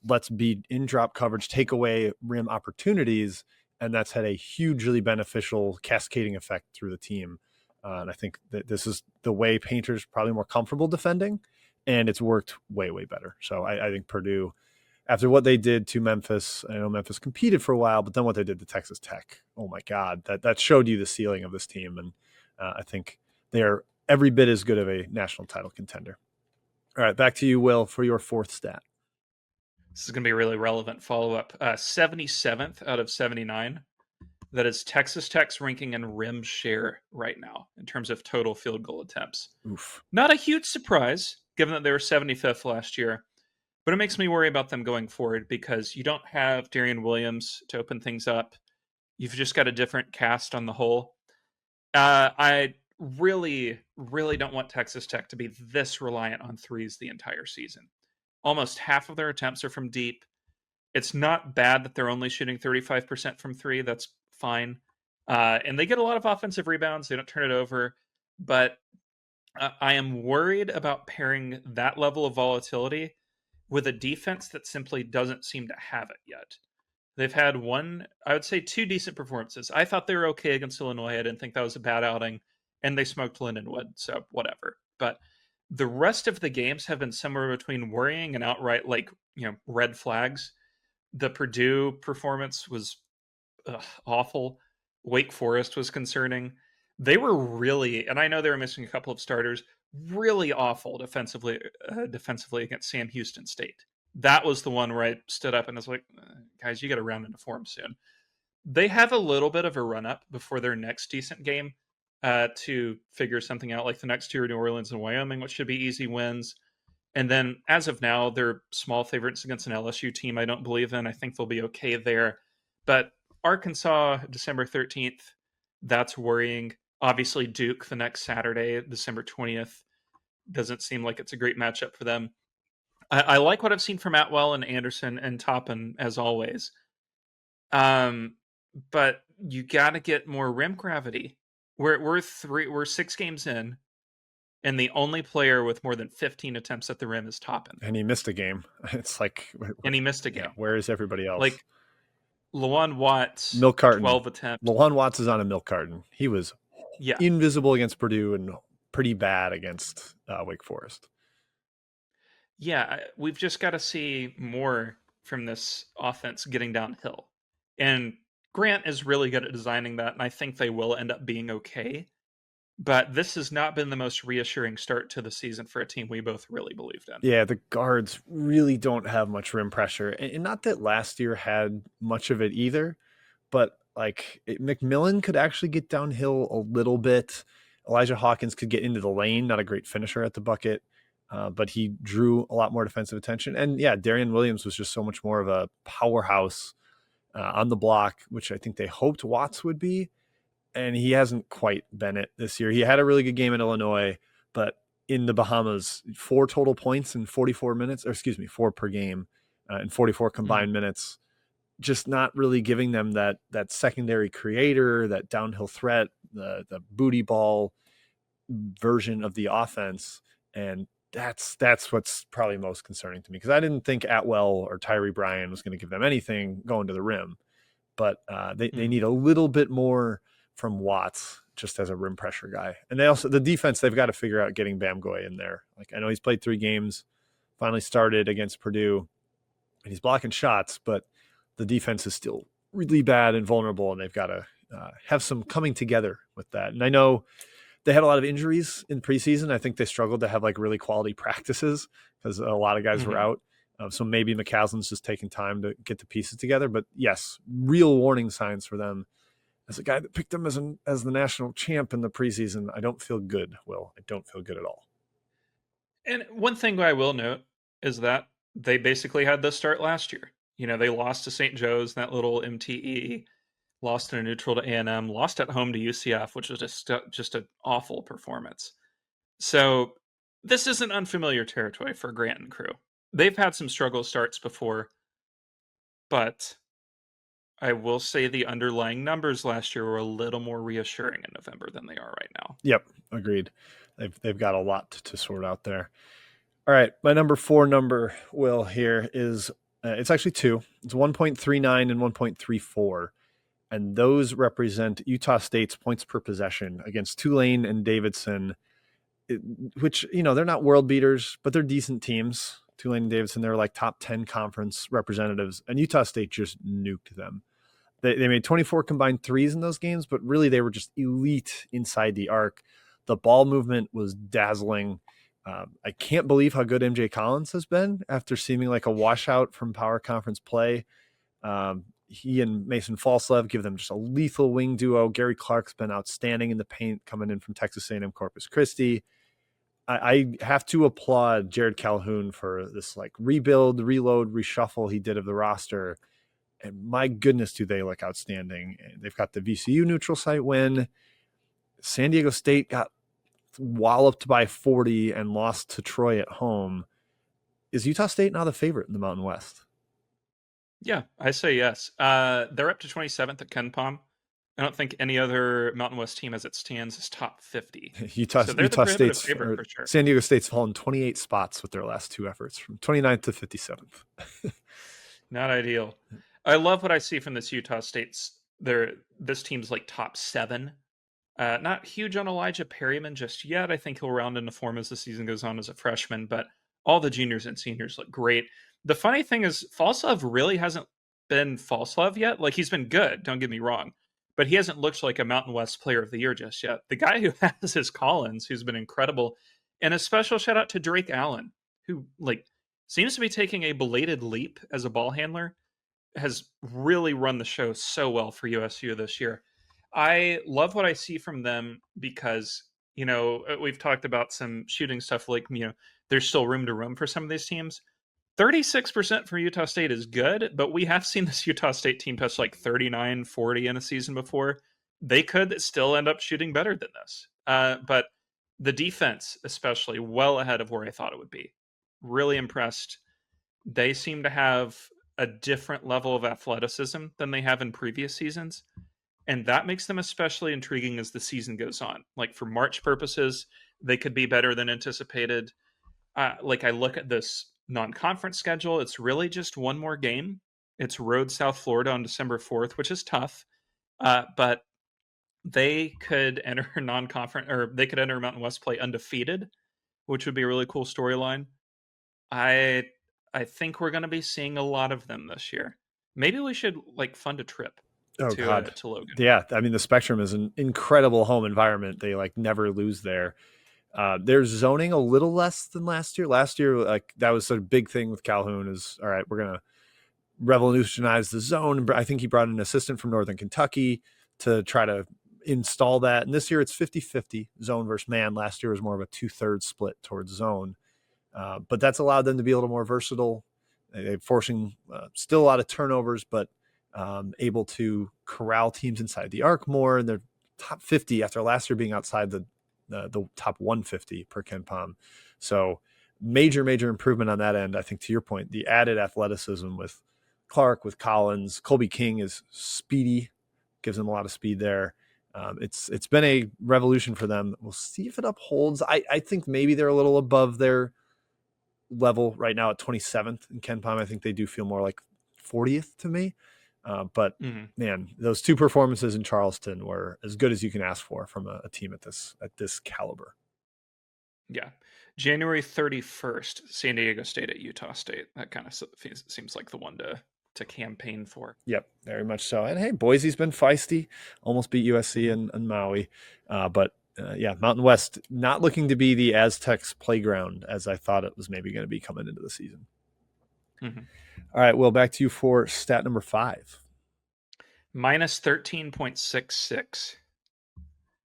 let's be in drop coverage, take away rim opportunities. And that's had a hugely beneficial cascading effect through the team. And I think that this is the way Painter's probably more comfortable defending, and it's worked way, way better. So I think Purdue, after what they did to Memphis, I know Memphis competed for a while, but then what they did to Texas Tech, oh my God, that showed you the ceiling of this team. And I think they are every bit as good of a national title contender. All right, back to you, Will, for your 4th stat.
This is going to be a really relevant follow-up. 77th out of 79. That is Texas Tech's ranking in rim share right now in terms of total field goal attempts.
Oof.
Not a huge surprise, given that they were 75th last year. But it makes me worry about them going forward because you don't have Darian Williams to open things up. You've just got a different cast on the whole. I really, really don't want Texas Tech to be this reliant on threes the entire season. Almost half of their attempts are from deep. It's not bad that they're only shooting 35% from 3. That's fine. And they get a lot of offensive rebounds. They don't turn it over. But I am worried about pairing that level of volatility with a defense that simply doesn't seem to have it yet. They've had 2 decent performances. I thought they were okay against Illinois. I didn't think that was a bad outing. And they smoked Lindenwood, so whatever. But the rest of the games have been somewhere between worrying and outright, red flags. The Purdue performance was awful. Wake Forest was concerning. They were really, and I know they were missing a couple of starters, really awful defensively against Sam Houston State. That was the one where I stood up and was like, guys, you got to round into form soon. They have a little bit of a run up before their next decent game to figure something out. Like the next two are New Orleans and Wyoming, which should be easy wins. And then as of now, they're small favorites against an LSU team I don't believe in. I think they'll be okay there. But Arkansas, December 13th, that's worrying. Obviously, Duke the next Saturday, December 20th, doesn't seem like it's a great matchup for them. I like what I've seen from Atwell and Anderson and Toppin, as always. But you got to get more rim gravity. We're 6 games in, and the only player with more than 15 attempts at the rim is Toppin.
And he missed a game. It's like...
And he missed a game.
Yeah, where is everybody else?
Like, Lawan Watts,
milk carton.
12 attempts.
Lawan Watts is on a milk carton. He was invisible against Purdue and pretty bad against Wake Forest.
Yeah, we've just got to see more from this offense getting downhill. And Grant is really good at designing that, and I think they will end up being okay. But this has not been the most reassuring start to the season for a team we both really believed in.
Yeah, the guards really don't have much rim pressure. And not that last year had much of it either, but like McMillan could actually get downhill a little bit. Elijah Hawkins could get into the lane, not a great finisher at the bucket, but he drew a lot more defensive attention. And yeah, Darian Williams was just so much more of a powerhouse on the block, which I think they hoped Watts would be. And he hasn't quite been it this year. He had a really good game in Illinois, but in the Bahamas, 4 total points in 44 minutes, or excuse me, 4 per game in 44 combined minutes, just not really giving them that secondary creator, that downhill threat, the booty ball version of the offense. And that's what's probably most concerning to me, because I didn't think Atwell or Tyree Bryan was going to give them anything going to the rim, but they need a little bit more from Watts just as a rim pressure guy. And they also, the defense, they've got to figure out getting Bamgoy in there. Like, I know he's played 3 games, finally started against Purdue, and he's blocking shots, but the defense is still really bad and vulnerable, and they've got to have some coming together with that. And I know they had a lot of injuries in preseason. I think they struggled to have like really quality practices because a lot of guys were out. So maybe McCaslin's just taking time to get the pieces together. But yes, real warning signs for them. As a guy that picked them as the national champ in the preseason, I don't feel good, Will. I don't feel good at all.
And one thing I will note is that they basically had this start last year. You know, they lost to St. Joe's, that little MTE, lost in a neutral to A&M, lost at home to UCF, which was just an awful performance. So this isn't unfamiliar territory for Grant and crew. They've had some struggle starts before, but I will say the underlying numbers last year were a little more reassuring in November than they are right now.
Yep, agreed. They've got a lot to sort out there. All right, my number 4 number, Will, here is it's actually 2. It's 1.39 and 1.34, and those represent Utah State's points per possession against Tulane and Davidson, which, you know, they're not world beaters, but they're decent teams. Tulane and Davidson, they're like top 10 conference representatives, and Utah State just nuked them. They made 24 combined threes in those games, but really they were just elite inside the arc. The ball movement was dazzling. I can't believe how good MJ Collins has been after seeming like a washout from power conference play. He and Mason Falslev give them just a lethal wing duo. Gary Clark's been outstanding in the paint coming in from Texas A&M Corpus Christi. I have to applaud Jared Calhoun for this like rebuild, reload, reshuffle he did of the roster. And my goodness, do they look outstanding. They've got the VCU neutral site win. San Diego State got walloped by 40 and lost to Troy at home. Is Utah State now the favorite in the Mountain West?
Yeah, I say yes. They're up to 27th at KenPom. I don't think any other Mountain West team as it stands is top 50.
Utah State's
favorite for sure.
San Diego State's fallen 28 spots with their last 2 efforts, from 29th to 57th.
Not ideal. I love what I see from this Utah State's. This team's like top 7. Not huge on Elijah Perryman just yet. I think he'll round into form as the season goes on as a freshman, but all the juniors and seniors look great. The funny thing is, Falslev really hasn't been false love yet. Like, he's been good, don't get me wrong, but he hasn't looked like a Mountain West Player of the Year just yet. The guy who has is Collins, who's been incredible. And a special shout out to Drake Allen, who like seems to be taking a belated leap as a ball handler, has really run the show so well for USU this year. I love what I see from them because, we've talked about some shooting stuff like, there's still room to roam for some of these teams. 36% for Utah State is good, but we have seen this Utah State team touch like 39, 40 in a season before. They could still end up shooting better than this. But the defense, especially, well ahead of where I thought it would be. Really impressed. They seem to have a different level of athleticism than they have in previous seasons. And that makes them especially intriguing as the season goes on. Like, for March purposes, they could be better than anticipated. I look at this non-conference schedule, it's really just one more game. It's road South Florida on December 4th, which is tough. But they could enter non-conference, or they could enter Mountain West play undefeated, which would be a really cool storyline. I think we're going to be seeing a lot of them this year. Maybe we should fund a trip to Logan.
Yeah, I mean, the Spectrum is an incredible home environment. They never lose there. They're zoning a little less than last year. Last year, that was a big thing with Calhoun is, all right, we're going to revolutionize the zone. I think he brought an assistant from Northern Kentucky to try to install that. And this year it's 50-50 zone versus man. Last year was more of a 2/3 split towards zone. But that's allowed them to be a little more versatile. They're forcing still a lot of turnovers, but able to corral teams inside the arc more. And they're top 50 after last year being outside the top 150 per KenPom. So major improvement on that end. I think, to your point, the added athleticism with Clark, with Collins, Colby King is speedy, gives them a lot of speed there. It's been a revolution for them. We'll see if it upholds. I think maybe they're a little above their level right now at 27th in KenPom. I think they do feel more like 40th to me. But man, those two performances in Charleston were as good as you can ask for from a team at this caliber.
Yeah. January 31st, San Diego State at Utah State. That kind of seems like the one to campaign for.
Yep, very much so. And hey, Boise's been feisty, almost beat USC and Maui. But Mountain West not looking to be the Aztecs playground as I thought it was maybe going to be coming into the season. Mm-hmm. All right, well, back to you for stat number 5.
Minus 13.66.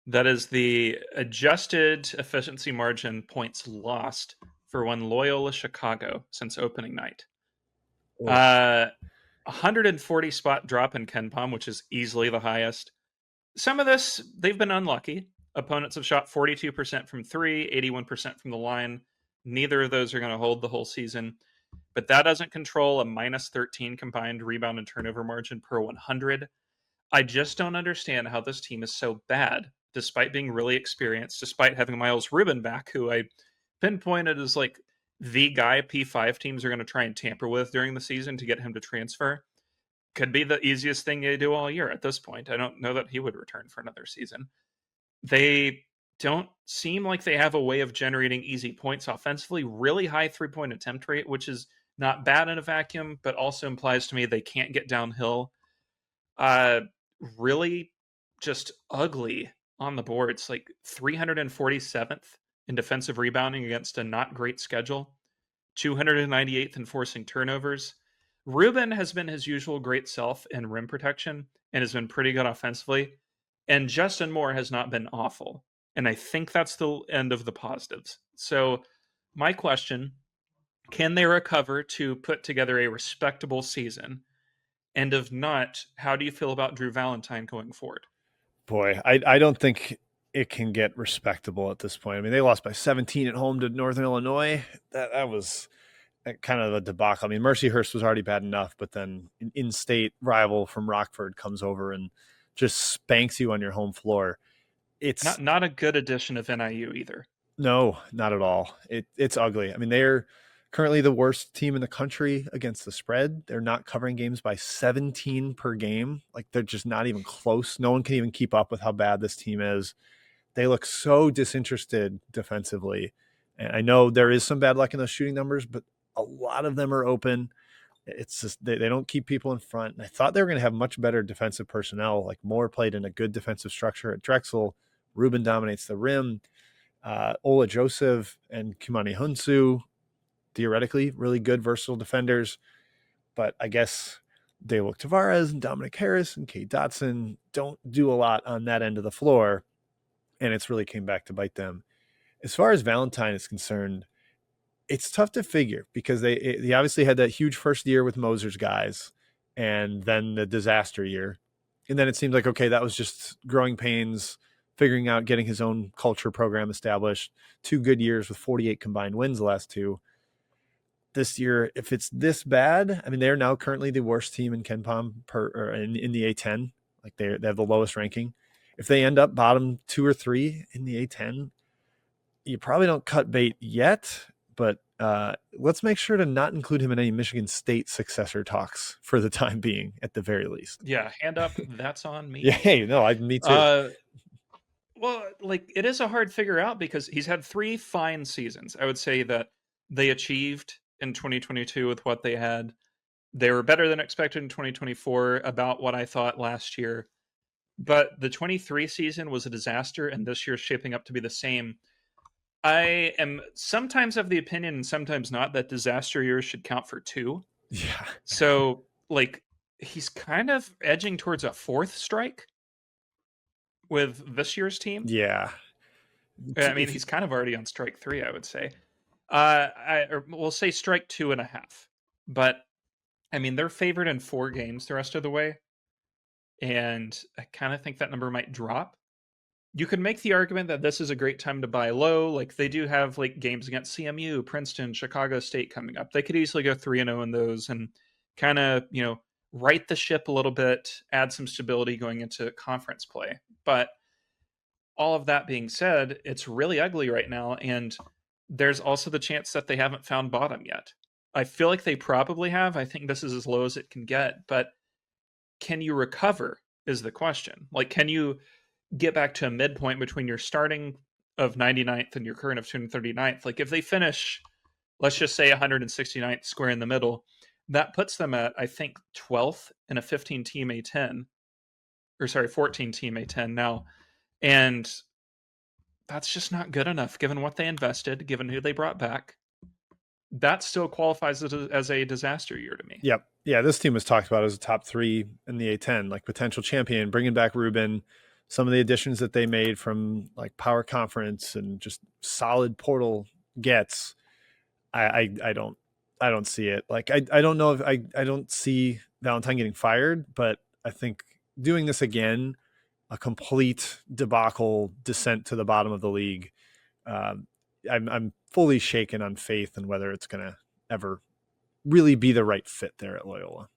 That is the adjusted efficiency margin points lost for one Loyola Chicago since opening night. 140 spot drop in KenPom, which is easily the highest. Some of this, they've been unlucky. Opponents have shot 42% from 3, 81% from the line. Neither of those are going to hold the whole season. But that doesn't control a minus 13 combined rebound and turnover margin per 100. I just don't understand how this team is so bad, despite being really experienced, despite having Miles Rubin back, who I pinpointed as the guy P5 teams are going to try and tamper with during the season to get him to transfer. Could be the easiest thing they do all year at this point. I don't know that he would return for another season. They don't seem like they have a way of generating easy points offensively. Really high 3-point attempt rate, which is not bad in a vacuum, but also implies to me they can't get downhill. Really just ugly on the boards, 347th in defensive rebounding against a not great schedule, 298th in forcing turnovers. Rubin has been his usual great self in rim protection and has been pretty good offensively. And Justin Moore has not been awful. And I think that's the end of the positives. So my question, can they recover to put together a respectable season? And if not, how do you feel about Drew Valentine going forward?
Boy, I don't think it can get respectable at this point. I mean, they lost by 17 at home to Northern Illinois. That was kind of a debacle. I mean, Mercyhurst was already bad enough, but then an in-state rival from Rockford comes over and just spanks you on your home floor. It's
not a good edition of NIU either.
No, not at all. It's ugly. I mean, they're currently the worst team in the country against the spread. They're not covering games by 17 per game. They're just not even close. No one can even keep up with how bad this team is. They look so disinterested defensively. And I know there is some bad luck in those shooting numbers, but a lot of them are open. it's just they don't keep people in front. And I thought they were going to have much better defensive personnel. Like Moore played in a good defensive structure at Drexel. Ruben dominates the rim. Ola Joseph and Kimani Hunsu, theoretically, really good, versatile defenders. But I guess Daylock Tavares and Dominic Harris and Kate Dotson don't do a lot on that end of the floor. And it's really came back to bite them. As far as Valentine is concerned, it's tough to figure because they obviously had that huge first year with Moser's guys and then the disaster year. And then it seemed like, okay, that was just growing pains, figuring out getting his own culture program established. 2 good years with 48 combined wins the last 2. This year, if it's this bad, I mean, they're now currently the worst team in KenPom in the A10. Like they have the lowest ranking. If they end up bottom 2 or 3 in the A10, you probably don't cut bait yet, but let's make sure to not include him in any Michigan State successor talks for the time being, at the very least.
Yeah, hand up, that's on me.
Yeah, hey, no, me too.
Well, like it is a hard figure out because he's had 3 fine seasons. I would say that they achieved in 2022 with what they had. They were better than expected in 2024, about what I thought last year. But the 23 season was a disaster, and this year's shaping up to be the same. I am sometimes of the opinion, and sometimes not, that disaster years should count for 2.
Yeah.
So, like, he's kind of edging towards a 4th strike with this year's team.
Yeah.
I mean, he's kind of already on strike 3, I would say. We'll say strike 2.5. But, I mean, they're favored in 4 games the rest of the way. And I kind of think that number might drop. You could make the argument that this is a great time to buy low. Like they do have like games against CMU, Princeton, Chicago State coming up. They could easily go 3-0 in those and kind of, right the ship a little bit, add some stability going into conference play. But all of that being said, it's really ugly right now. And there's also the chance that they haven't found bottom yet. I feel like they probably have. I think this is as low as it can get. But can you recover is the question. Like, can you get back to a midpoint between your starting of 99th and your current of 239th? Like if they finish, let's just say 169th square in the middle, that puts them at, I think, 12th in a 15-team A10. Or sorry, 14-team A10 now. And that's just not good enough given what they invested, given who they brought back. That still qualifies as a disaster year to me.
Yep. Yeah, this team was talked about as a top 3 in the A10, like potential champion, bringing back Ruben, some of the additions that they made from like power conference and just solid portal gets. I don't see it. Like I don't know if I don't see Valentine getting fired, but I think doing this again, a complete debacle, descent to the bottom of the league. I'm fully shaken on faith and whether it's going to ever really be the right fit there at Loyola.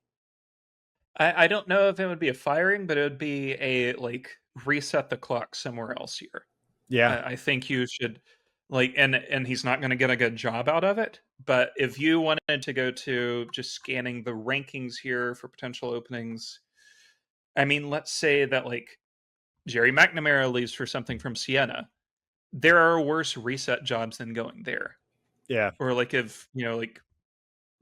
I don't know if it would be a firing, but it would be a like reset the clock somewhere else here.
Yeah.
I think you should like, and he's not going to get a good job out of it. But if you wanted to go to just scanning the rankings here for potential openings, I mean, let's say that like Jerry McNamara leaves for something from Siena. There are worse reset jobs than going there.
Yeah.
Or like if, like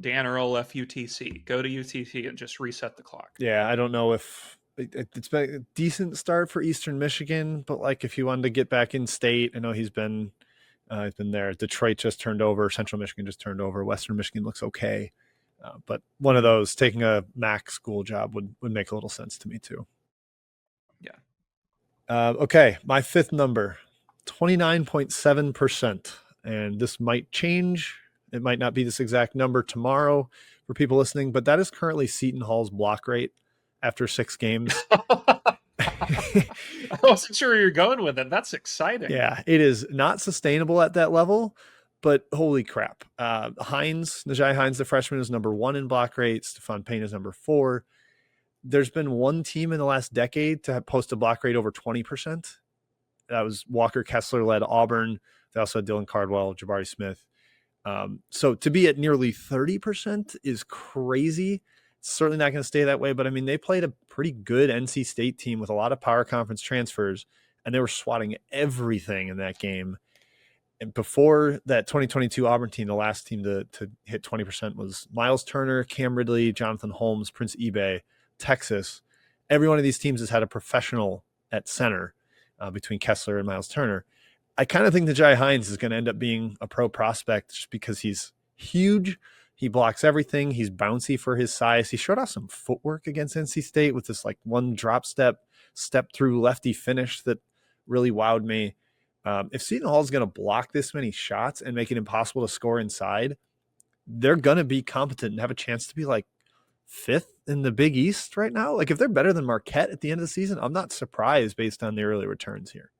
Dan Earl left UTC, go to UTC and just reset the clock.
Yeah, I don't know if it's been a decent start for Eastern Michigan, but like if you wanted to get back in state, I know he's been there. Detroit just turned over, Central Michigan just turned over, Western Michigan looks okay, but one of those taking a MAC school job would make a little sense to me too.
Yeah.
Okay, my 5th number, 29.7%, and this might change. It might not be this exact number tomorrow for people listening, but that is currently Seton Hall's block rate after 6 games.
I wasn't sure where you're going with it. That's exciting.
Yeah, it is not sustainable at that level, but holy crap. Najai Hines, the freshman, is number 1 in block rate. Stefan Payne is number 4. There's been one team in the last decade to post a block rate over 20%. That was Walker Kessler led Auburn. They also had Dylan Cardwell, Jabari Smith. So to be at nearly 30% is crazy. It's certainly not going to stay that way, but I mean, they played a pretty good NC State team with a lot of power conference transfers, and they were swatting everything in that game. And before that 2022 Auburn team, the last team to hit 20% was Miles Turner, Cam Ridley, Jonathan Holmes, Prince Ebay, Texas. Every one of these teams has had a professional at center between Kessler and Miles Turner. I kind of think Najai Hines is going to end up being a pro prospect just because he's huge. He blocks everything. He's bouncy for his size. He showed off some footwork against NC State with this like one drop step through lefty finish that really wowed me. If Seton Hall is going to block this many shots and make it impossible to score inside, they're going to be competent and have a chance to be like fifth in the Big East right now. Like if they're better than Marquette at the end of the season, I'm not surprised based on the early returns here.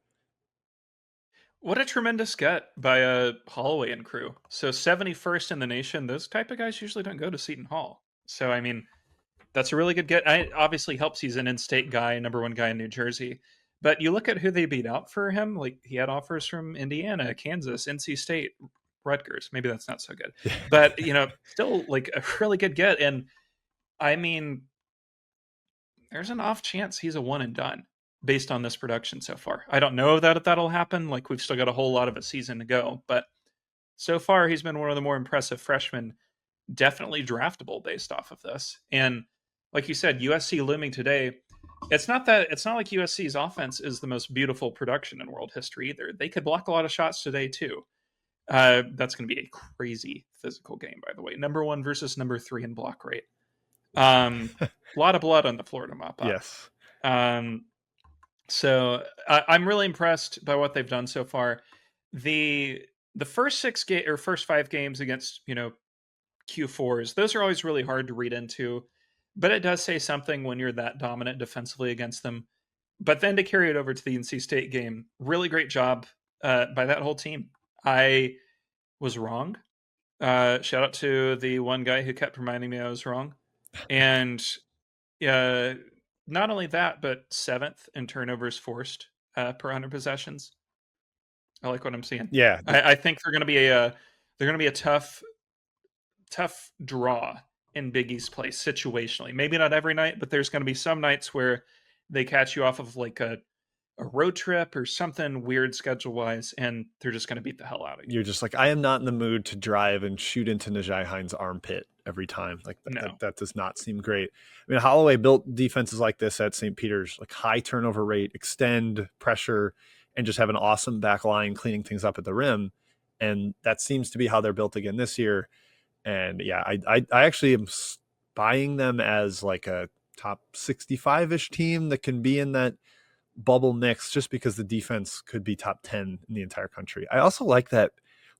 What a tremendous get by Holloway and crew. So 71st in the nation. Those type of guys usually don't go to Seton Hall. So, I mean, that's a really good get. It obviously helps he's an in-state guy, number one guy in New Jersey. But you look at who they beat out for him. Like he had offers from Indiana, Kansas, NC State, Rutgers. Maybe that's not so good. But, still like a really good get. And I mean, there's an off chance he's a one and done based on this production so far. I don't know that that'll happen. Like we've still got a whole lot of a season to go. But so far, he's been one of the more impressive freshmen, definitely draftable based off of this. And like you said, USC looming today. It's not like USC's offense is the most beautiful production in world history either. They could block a lot of shots today too. That's going to be a crazy physical game, by the way. Number 1 versus number 3 in block rate. A lot of blood on the floor to mop up.
Yes.
So I'm really impressed by what they've done so far. The first 5 games against Q4s, those are always really hard to read into. But it does say something when you're that dominant defensively against them. But then to carry it over to the NC State game, really great job by that whole team. I was wrong. Shout out to the one guy who kept reminding me I was wrong. And not only that, but 7th in turnovers forced per 100 possessions. I like what I'm seeing.
Yeah,
I think they're going to be a tough draw in Big East play situationally. Maybe not every night, but there's going to be some nights where they catch you off of like a road trip or something weird schedule wise, and they're just going to beat the hell out of you.
You're just like, I am not in the mood to drive and shoot into Najai Hines' armpit every time. Like that does not seem great. I mean, Holloway built defenses like this at St. Peter's, like high turnover rate, extend pressure, and just have an awesome back line cleaning things up at the rim. And that seems to be how they're built again this year. And yeah, I actually am buying them as like a top 65-ish team that can be in that bubble mix just because the defense could be top 10 in the entire country. I also like that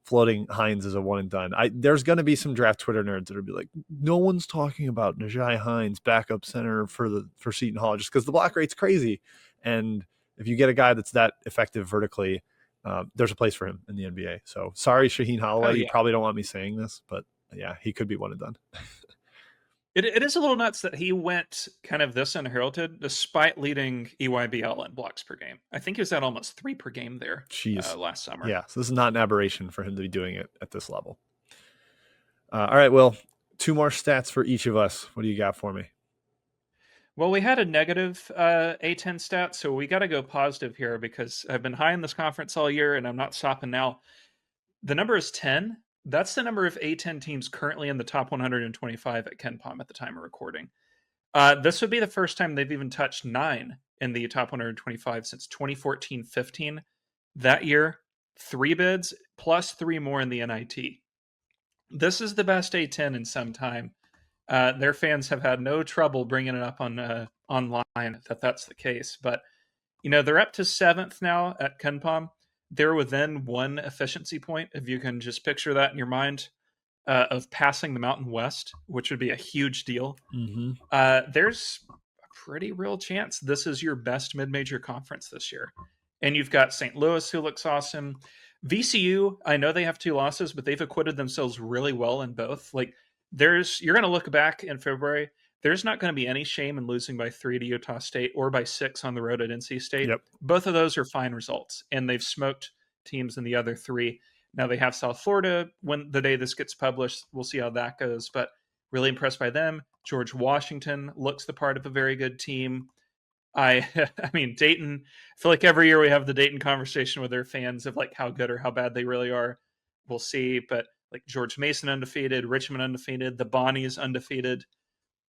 floating Hines as a one and done. There's going to be some draft Twitter nerds that'll be like, no one's talking about Najai Hines backup center for Seton Hall just because the block rate's crazy. And if you get a guy that's that effective vertically, there's a place for him in the NBA. So sorry, Shaheen Holloway, You probably don't want me saying this, but yeah, he could be one and done.
It is a little nuts that he went kind of this unheralded despite leading EYBL in blocks per game. I think he was at almost 3 per game there last summer.
Yeah, so this is not an aberration for him to be doing it at this level. All right, Will, 2 more stats for each of us. What do you got for me?
Well, we had a negative A10 stat, so we got to go positive here because I've been high in this conference all year and I'm not stopping now. The number is 10. That's the number of A10 teams currently in the top 125 at KenPom at the time of recording. This would be the first time they've even touched 9 in the top 125 since 2014-15. That year, 3 bids plus 3 more in the NIT. This is the best A10 in some time. Their fans have had no trouble bringing it up on online that's the case. But, they're up to 7th now at KenPom. They're within 1 efficiency point, if you can just picture that in your mind, of passing the Mountain West, which would be a huge deal.
Mm-hmm.
There's a pretty real chance this is your best mid-major conference this year. And you've got St. Louis, who looks awesome. VCU, I know they have 2 losses, but they've acquitted themselves really well in both. Like, you're going to look back in February, there's not going to be any shame in losing by 3 to Utah State or by 6 on the road at NC State.
Yep.
Both of those are fine results, and they've smoked teams in the other 3. Now they have South Florida when the day this gets published. We'll see how that goes, but really impressed by them. George Washington looks the part of a very good team. I mean, Dayton, I feel like every year we have the Dayton conversation with their fans of like how good or how bad they really are. We'll see. But like George Mason undefeated, Richmond undefeated, the Bonnies undefeated.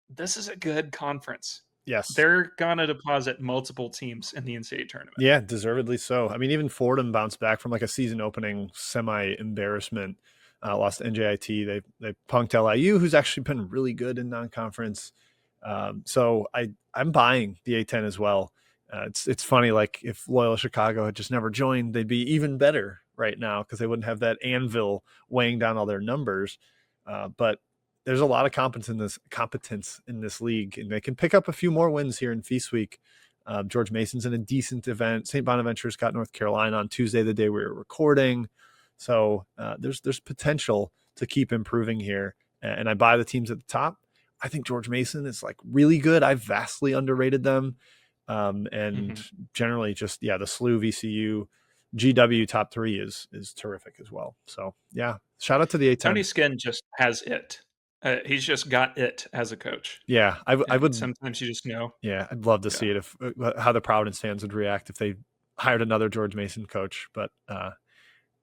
This is a good conference.
Yes.
They're going to deposit multiple teams in the NCAA tournament.
Yeah, deservedly so. I mean, even Fordham bounced back from like a season opening semi-embarrassment. Lost to NJIT. They punked LIU, who's actually been really good in non-conference. So I'm buying the A10 as well. It's funny, like if Loyola Chicago had just never joined, they'd be even better right now because they wouldn't have that anvil weighing down all their numbers. But there's a lot of competence in this league, and they can pick up a few more wins here in Feast Week. George Mason's in a decent event. St. Bonaventure's got North Carolina on Tuesday, the day we were recording. So there's potential to keep improving here. And I buy the teams at the top. I think George Mason is like really good. I've vastly underrated them. Generally just, the SLU, VCU, GW top 3 is terrific as well. So yeah, shout out to the A10.
Tony Skinn just has it. He's just got it as a coach.
Yeah, I would.
Sometimes you just know.
Yeah, I'd love to see it if how the Providence fans would react if they hired another George Mason coach. But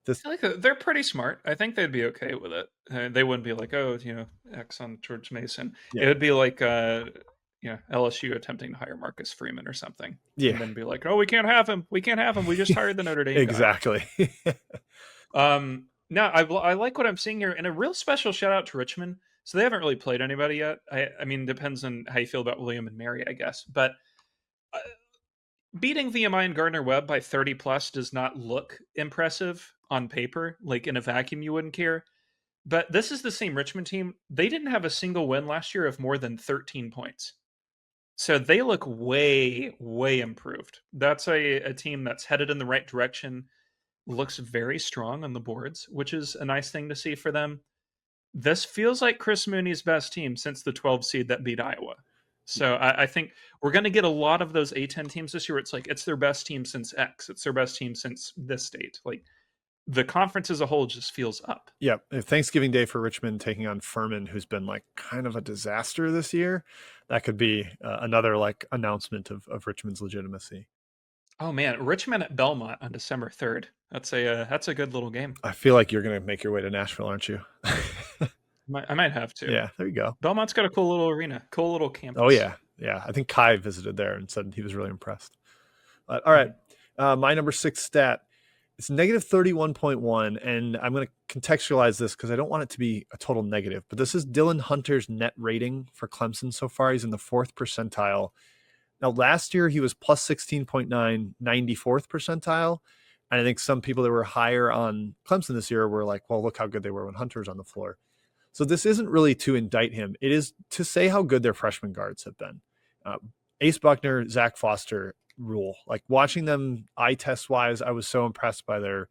they're pretty smart. I think they'd be okay with it. They wouldn't be like, oh, X on George Mason. Yeah. It would be like, LSU attempting to hire Marcus Freeman or something.
Yeah,
and then be like, oh, we can't have him. We can't have him. We just hired the Notre Dame
exactly.
No, I like what I'm seeing here, and a real special shout out to Richmond. So they haven't really played anybody yet. I mean, depends on how you feel about William and Mary, I guess. But beating VMI and Gardner-Webb by 30 plus does not look impressive on paper. Like in a vacuum, you wouldn't care. But this is the same Richmond team. They didn't have a single win last year of more than 13 points. So they look way, way improved. That's a team that's headed in the right direction, looks very strong on the boards, which is a nice thing to see for them. This feels like Chris Mooney's best team since the 12 seed that beat Iowa. So I think we're going to get a lot of those A10 teams this year. It's like, it's their best team since X. It's their best team since this date. Like the conference as a whole just feels up.
Yeah. Thanksgiving Day for Richmond taking on Furman, who's been like kind of a disaster this year. That could be another like announcement of Richmond's legitimacy.
Oh man, Richmond at Belmont on December 3rd. That's a good little game.
I feel like you're going to make your way to Nashville, aren't you?
I might have to.
Yeah, there you go.
Belmont's got a cool little arena, cool little campus.
Oh yeah. I think Kai visited there and said he was really impressed. All right, my number 6 stat. It's negative 31.1, and I'm going to contextualize this because I don't want it to be a total negative. But this is Dillon Hunter's net rating for Clemson so far. He's in the 4th percentile. Now, last year, he was plus 16.9, 94th percentile. And I think some people that were higher on Clemson this year were like, well, look how good they were when Hunter was on the floor. So this isn't really to indict him. It is to say how good their freshman guards have been. Ace Buckner, Zach Foster rule. Like watching them eye test wise, I was so impressed by their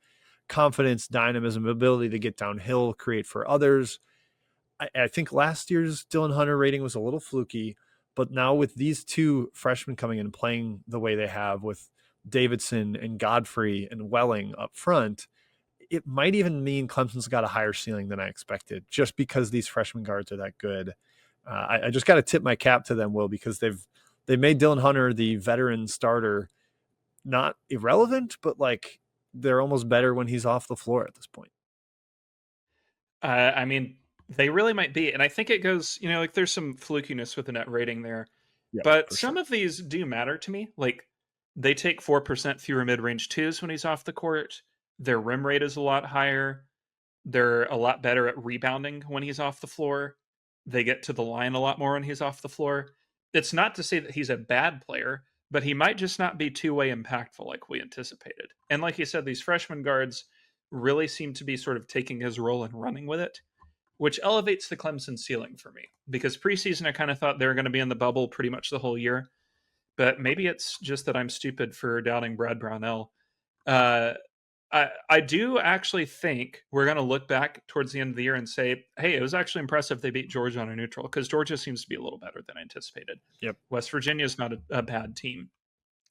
confidence, dynamism, ability to get downhill, create for others. I think last year's Dillon Hunter rating was a little fluky. But now with these 2 freshmen coming in and playing the way they have with Davidson and Godfrey and Welling up front, it might even mean Clemson's got a higher ceiling than I expected just because these freshman guards are that good. I just got to tip my cap to them, Will, because they've made Dillon Hunter, the veteran starter, not irrelevant, but like they're almost better when he's off the floor at this point.
I mean, they really might be. And I think it goes, like there's some flukiness with the net rating there. Yeah, but some of these do matter to me. Like they take 4% fewer mid-range 2s when he's off the court. Their rim rate is a lot higher. They're a lot better at rebounding when he's off the floor. They get to the line a lot more when he's off the floor. It's not to say that he's a bad player, but he might just not be two-way impactful like we anticipated. And like you said, these freshman guards really seem to be sort of taking his role and running with it, which elevates the Clemson ceiling for me. Because preseason, I kind of thought they were going to be in the bubble pretty much the whole year. But maybe it's just that I'm stupid for doubting Brad Brownell. I do actually think we're going to look back towards the end of the year and say, hey, it was actually impressive they beat Georgia on a neutral, because Georgia seems to be a little better than anticipated.
Yep.
West Virginia is not a bad team.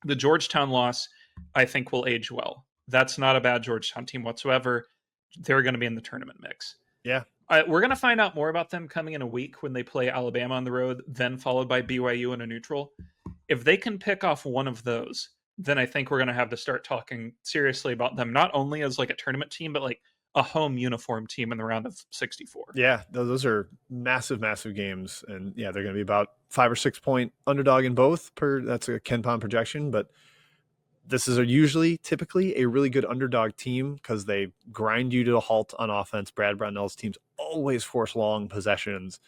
The Georgetown loss, I think, will age well. That's not a bad Georgetown team whatsoever. They're going to be in the tournament mix.
Yeah.
We're going to find out more about them coming in a week when they play Alabama on the road, then followed by BYU in a neutral. If they can pick off one of those, then I think we're going to have to start talking seriously about them, not only as like a tournament team, but like a home uniform team in the round of 64.
Yeah, those are massive, massive games. And yeah, they're going to be about 5 or 6 point underdog in both that's a KenPom projection. But this is typically a really good underdog team because they grind you to a halt on offense. Brad Brownell's teams always force long possessions,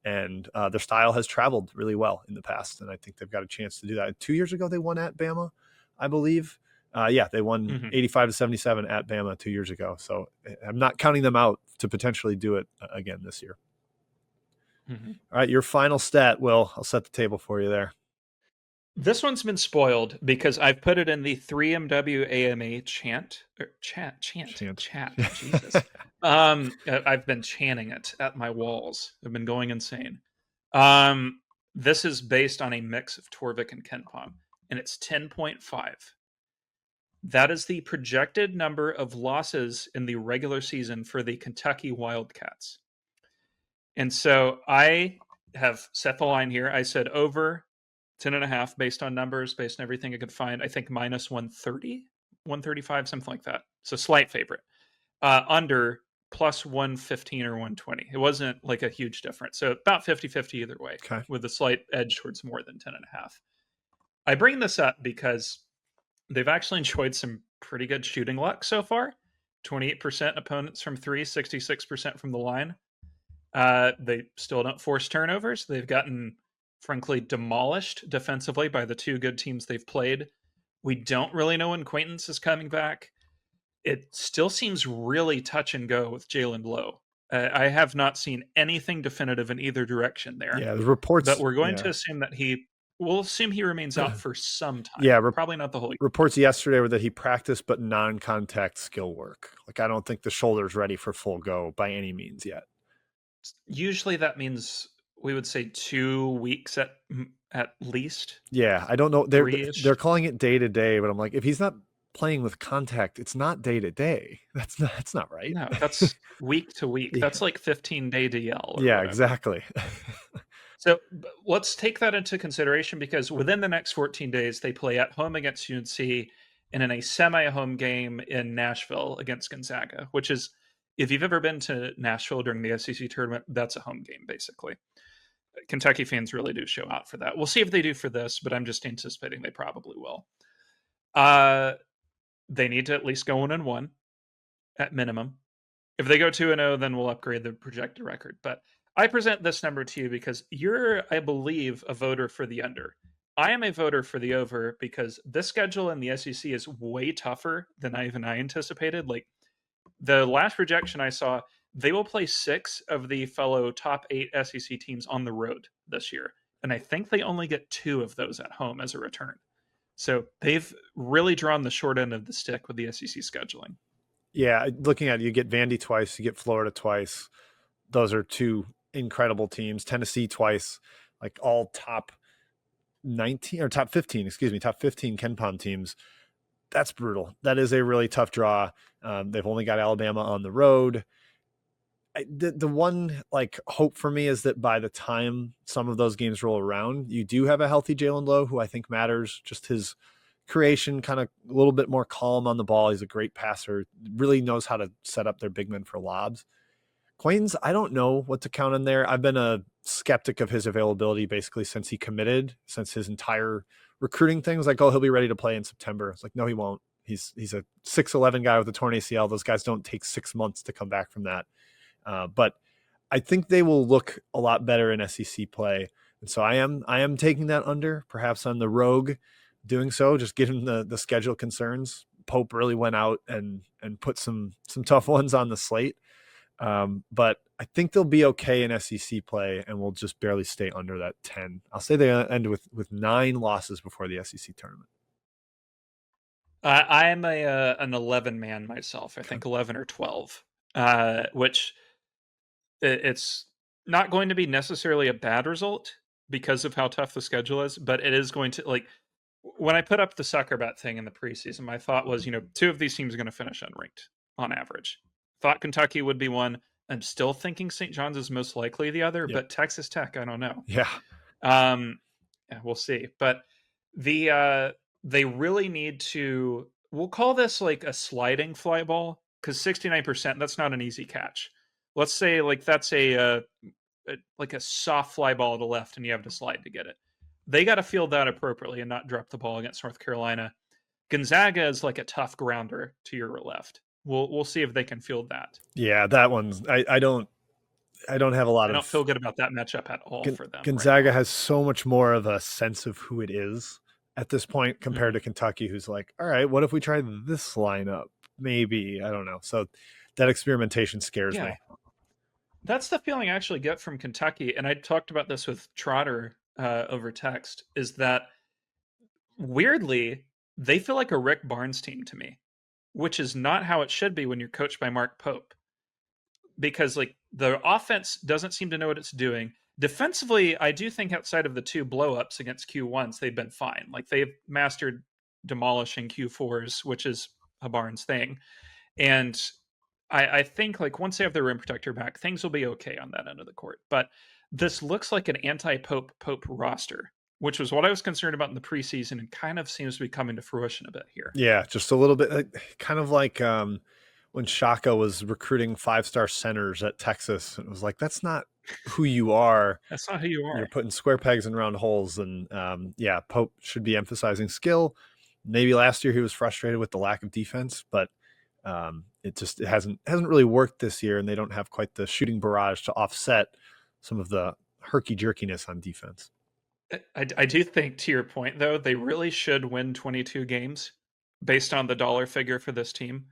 and their style has traveled really well in the past. And I think they've got a chance to do that. 2 years ago, they won at Bama, I believe. They won 85-77 at Bama 2 years ago. So I'm not counting them out to potentially do it again this year. All right, your final stat, Will. I'll set the table for you there.
This one's been spoiled because I've put it in the 3MW AMA chat. Jesus. I've been chanting it at my walls. I've been going insane. This is based on a mix of Torvik and KenPom, and it's 10.5. That is the projected number of losses in the regular season for the Kentucky Wildcats. And so I have set the line here. I said over 10.5 based on numbers, based on everything I could find. I think minus 130, 135, something like that. So slight favorite. Under plus 115 or 120. It wasn't like a huge difference. So about 50-50 either way, with a slight edge towards more than 10.5. I bring this up because they've actually enjoyed some pretty good shooting luck so far. 28% opponents from three, 66% from the line. They still don't force turnovers. They've gotten, frankly, demolished defensively by the two good teams they've played. We don't really know when Quaintance is coming back. It still seems really touch and go with Jalen Lowe. I have not seen anything definitive in either direction there.
Yeah, the reports.
But we're going to assume that we'll assume he remains out for some time.
Yeah,
probably not the whole year.
Reports yesterday were that he practiced but non-contact skill work. Like, I don't think the shoulder's ready for full go by any means yet.
Usually that means we would say 2 weeks at least.
Yeah, I don't know. They're calling it day to day, but I'm like, if he's not playing with contact, it's not day to day. That's not right.
No, that's week to week.
Yeah.
That's like 15-day DL.
Yeah,
whatever.
Exactly.
So let's take that into consideration, because within the next 14 days, they play at home against UNC and in a semi-home game in Nashville against Gonzaga, which is, if you've ever been to Nashville during the SEC tournament, that's a home game, basically. Kentucky fans really do show out for that. We'll see if they do for this, but I'm just anticipating they probably will. They need to at least go 1-1 at minimum. If they go 2-0, then we'll upgrade the projected record. But I present this number to you because you're, I believe, a voter for the under. I am a voter for the over because this schedule in the SEC is way tougher than I anticipated. Like, the last projection I saw, they will play 6 of the fellow top 8 SEC teams on the road this year. And I think they only get 2 of those at home as a return. So they've really drawn the short end of the stick with the SEC scheduling.
Yeah, looking at it, you get Vandy twice, you get Florida twice. Those are 2 incredible teams. Tennessee twice, like all top 15 KenPom teams. That's brutal. That is a really tough draw. They've only got Alabama on the road. The one hope for me is that by the time some of those games roll around, you do have a healthy Jalen Lowe, who I think matters. Just his creation, kind of a little bit more calm on the ball. He's a great passer, really knows how to set up their big men for lobs. Quaintance, I don't know what to count in there. I've been a skeptic of his availability basically since he committed, since his entire recruiting thing was like, oh, he'll be ready to play in September. It's like, no, he won't. He's a 6'11" guy with a torn ACL. Those guys don't take 6 months to come back from that. But I think they will look a lot better in SEC play. And so I am taking that under, perhaps on the rogue doing so, just given the schedule concerns. Pope really went out and put some tough ones on the slate. But I think they'll be okay in SEC play, and we'll just barely stay under that 10. I'll say they end with 9 losses before the SEC tournament.
I am an 11-man myself. I think 11 or 12, which it's not going to be necessarily a bad result because of how tough the schedule is, but it is going to, like, when I put up the sucker bet thing in the preseason, my thought was, 2 of these teams are going to finish unranked on average. Thought Kentucky would be one. I'm still thinking St. John's is most likely the other, but Texas Tech, I don't know.
Yeah.
We'll see. But They really need to. We'll call this like a sliding fly ball because 69%. That's not an easy catch. Let's say like that's like a soft fly ball to the left, and you have to slide to get it. They got to field that appropriately and not drop the ball against North Carolina. Gonzaga is like a tough grounder to your left. We'll see if they can field that.
Yeah, that one's I don't have a lot
I don't
of
feel good about that matchup at all for them.
Gonzaga
right now.
has so much more of a sense of who it is at this point compared
Mhm.
to Kentucky, who's like, all right, what if we try this lineup? Maybe, I don't know. So that experimentation scares
Yeah,
me.
that's the feeling I actually get from Kentucky, and I talked about this with Trotter over text. Is that weirdly they feel like a Rick Barnes team to me, which is not how it should be when you're coached by Mark Pope. Because like the offense doesn't seem to know what it's doing. Defensively, I do think outside of the two blowups against Q1s, they've been fine. Like they've mastered demolishing Q4s, which is a Barnes thing. And I think like once they have their rim protector back, things will be okay on that end of the court. But this looks like an anti-Pope roster, which was what I was concerned about in the preseason, and kind of seems to be coming to fruition a bit here.
Yeah, just a little bit, kind of like when Shaka was recruiting 5-star centers at Texas. It was like, that's not who you are.
That's not who you
You're
are.
putting square pegs in round holes. And yeah, Pope should be emphasizing skill. Maybe last year he was frustrated with the lack of defense, but it hasn't really worked this year, and they don't have quite the shooting barrage to offset some of the herky jerkiness on defense.
I do think, to your point, though, they really should win 22 games based on the dollar figure for this team.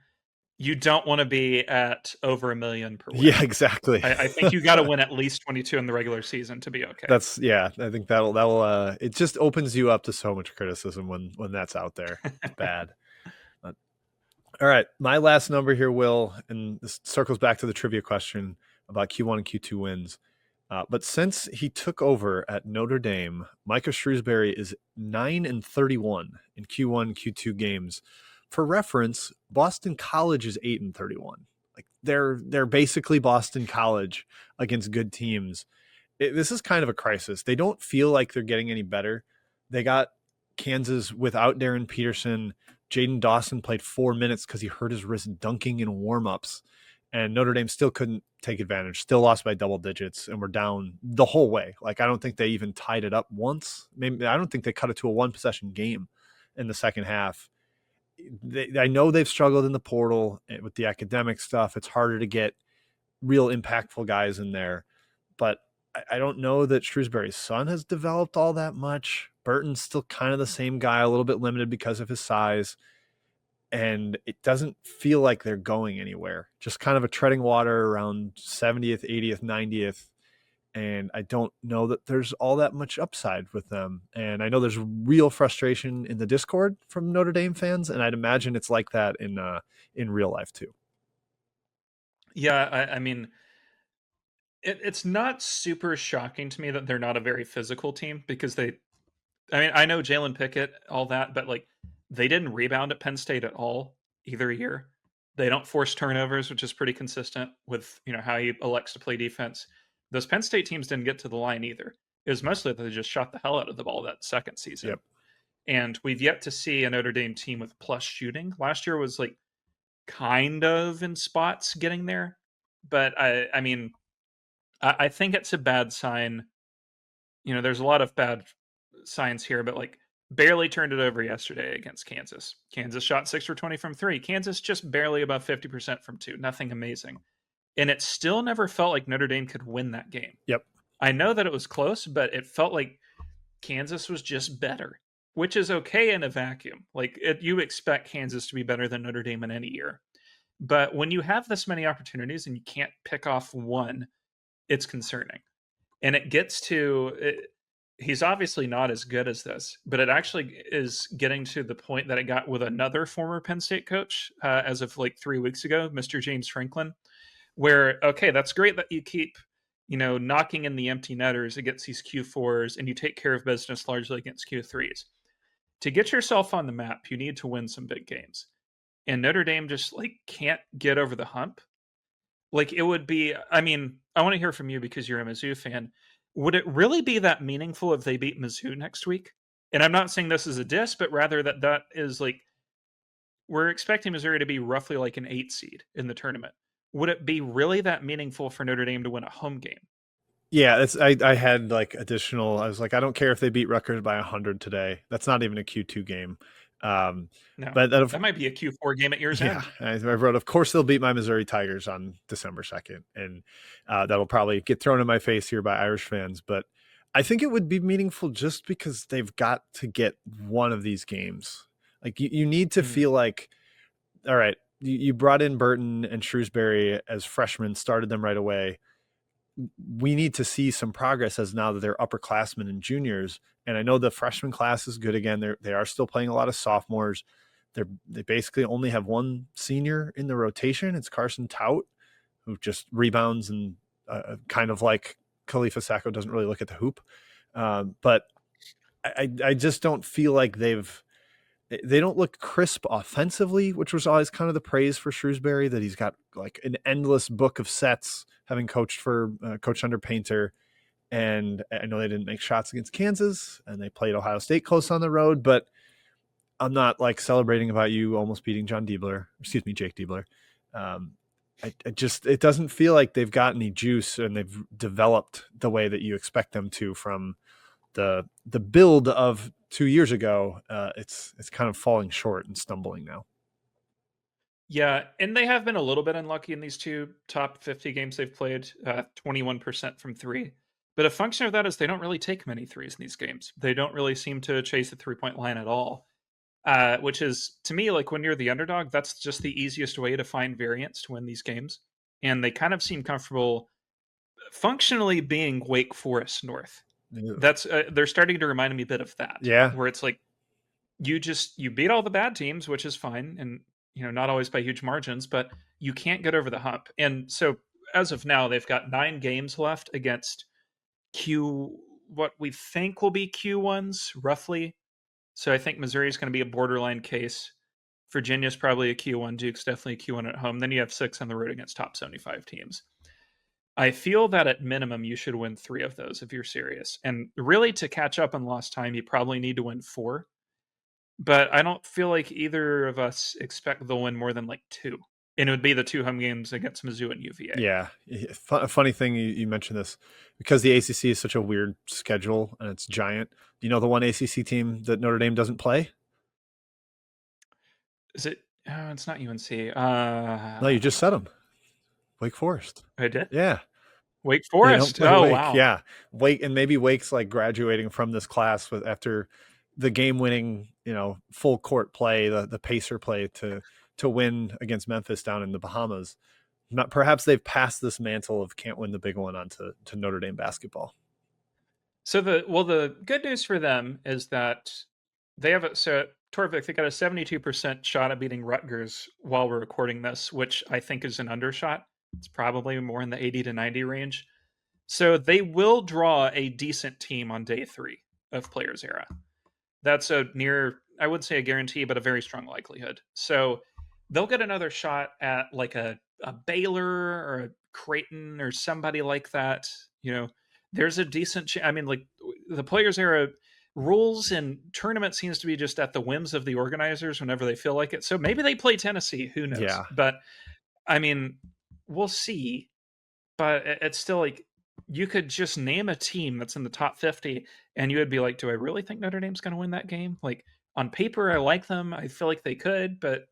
You don't want to be at over $1 million per win.
Yeah, exactly.
I think you got to win at least 22 in the regular season to be okay.
I think that'll it just opens you up to so much criticism when that's out there. It's bad. But, all right, my last number here, Will, and this circles back to the trivia question about Q1 and Q2 wins. But since he took over at Notre Dame, Micah Shrewsberry is 9-31 in Q1, Q2 games. For reference, Boston College is 8-31. Like they're basically Boston College against good teams. This is kind of a crisis. They don't feel like they're getting any better. They got Kansas without Darren Peterson. Jaden Dawson played 4 minutes because he hurt his wrist dunking in warmups. And Notre Dame still couldn't take advantage, still lost by double digits, and were down the whole way. Like, I don't think they even tied it up once. Maybe I don't think they cut it to a one-possession game in the second half. I know they've struggled in the portal with the academic stuff. It's harder to get real impactful guys in there. But I don't know that Shrewsbury's son has developed all that much. Burton's still kind of the same guy, a little bit limited because of his size. And it doesn't feel like they're going anywhere. Just kind of a treading water around 70th, 80th, 90th. And I don't know that there's all that much upside with them. And I know there's real frustration in the Discord from Notre Dame fans, and I'd imagine it's like that in real life too.
Yeah, I mean, it's not super shocking to me that they're not a very physical team because I know Jalen Pickett, all that, but like they didn't rebound at Penn State at all either year. They don't force turnovers, which is pretty consistent with how he elects to play defense. Those Penn State teams didn't get to the line either. It was mostly that they just shot the hell out of the ball that second season.
Yep.
And we've yet to see a Notre Dame team with plus shooting. Last year was like kind of in spots getting there, but I mean, I think it's a bad sign. There's a lot of bad signs here, but like barely turned it over yesterday against Kansas. Kansas shot 6 for 20 from 3. Kansas just barely above 50% from 2. Nothing amazing. And it still never felt like Notre Dame could win that game.
Yep.
I know that it was close, but it felt like Kansas was just better, which is okay in a vacuum. Like you expect Kansas to be better than Notre Dame in any year. But when you have this many opportunities and you can't pick off one, it's concerning. And it gets to he's obviously not as good as this, but it actually is getting to the point that it got with another former Penn State coach as of like 3 weeks ago, Mr. James Franklin, where, okay, that's great that you keep, knocking in the empty netters against these Q4s and you take care of business largely against Q3s. To get yourself on the map, you need to win some big games. And Notre Dame just like can't get over the hump. Like it would be, I mean, I want to hear from you because you're a Mizzou fan. Would it really be that meaningful if they beat Mizzou next week? And I'm not saying this is a diss, but rather that is like, we're expecting Missouri to be roughly like an 8 seed in the tournament. Would it be really that meaningful for Notre Dame to win a home game?
Yeah, I had like additional. I was like, I don't care if they beat Rutgers by 100 today. That's not even a Q2 game.
No,
but
that might be a Q4 game at year's end.
I wrote, of course they'll beat my Missouri Tigers on December 2nd, and that'll probably get thrown in my face here by Irish fans. But I think it would be meaningful just because they've got to get one of these games. Like you need to feel like, all right, you brought in Burton and Shrewsberry as freshmen, started them right away. We need to see some progress as now that they're upperclassmen and juniors. And I know the freshman class is good again. They are still playing a lot of sophomores. They basically only have one senior in the rotation. It's Carson Tout, who just rebounds and kind of like Khalifa Sacco doesn't really look at the hoop. But I just don't feel like they don't look crisp offensively, which was always kind of the praise for Shrewsberry, that he's got like an endless book of sets, having coached under Painter. And I know they didn't make shots against Kansas and they played Ohio State close on the road, but I'm not like celebrating about you almost beating Jake Diebler. It doesn't feel like they've got any juice and they've developed the way that you expect them to from the build of 2 years ago. It's kind of falling short and stumbling now.
Yeah, and they have been a little bit unlucky in these two top 50 games they've played, 21% from three. But a function of that is they don't really take many threes in these games. They don't really seem to chase the three-point line at all, which is, to me, like when you're the underdog, that's just the easiest way to find variance to win these games. And they kind of seem comfortable functionally being Wake Forest North. That's they're starting to remind me a bit of that.
Yeah.
Where it's like you beat all the bad teams, which is fine, and not always by huge margins, but you can't get over the hump. And so as of now, they've got 9 games left against what we think will be Q1s, roughly. So I think Missouri's going to be a borderline case. Virginia's probably a Q1. Duke's definitely a Q1 at home. Then you have 6 on the road against top 75 teams. I feel that at minimum, you should win 3 of those if you're serious. And really, to catch up on lost time, you probably need to win 4. But I don't feel like either of us expect they'll win more than like 2. And it would be the 2 home games against Mizzou and UVA.
Yeah. Funny thing you mentioned this, because the ACC is such a weird schedule and it's giant. You know the one ACC team that Notre Dame doesn't play?
Is it? Oh, it's not UNC.
No, you just said them. Wake Forest.
I did?
Yeah.
Wake Forest.
Oh,
Wake. Wow.
Yeah. Wake, and maybe Wake's like graduating from this class after the game-winning, full court play, the pacer play to win against Memphis down in the Bahamas. Perhaps they've passed this mantle of can't win the big one on to Notre Dame basketball.
So the good news for them is that they have Torvik, they got a 72% shot at beating Rutgers while we're recording this, which I think is an undershot. It's probably more in the 80 to 90 range. So they will draw a decent team on day 3 of Players Era. That's I would say a guarantee, but a very strong likelihood. So they'll get another shot at like a Baylor or a Creighton or somebody like that. There's a decent like the Players Era rules and tournament seems to be just at the whims of the organizers whenever they feel like it. So maybe they play Tennessee, who knows?
Yeah.
But I mean, we'll see. But it's still like you could just name a team that's in the top 50 and you would be like, do I really think Notre Dame's going to win that game? Like on paper, I like them. I feel like they could, but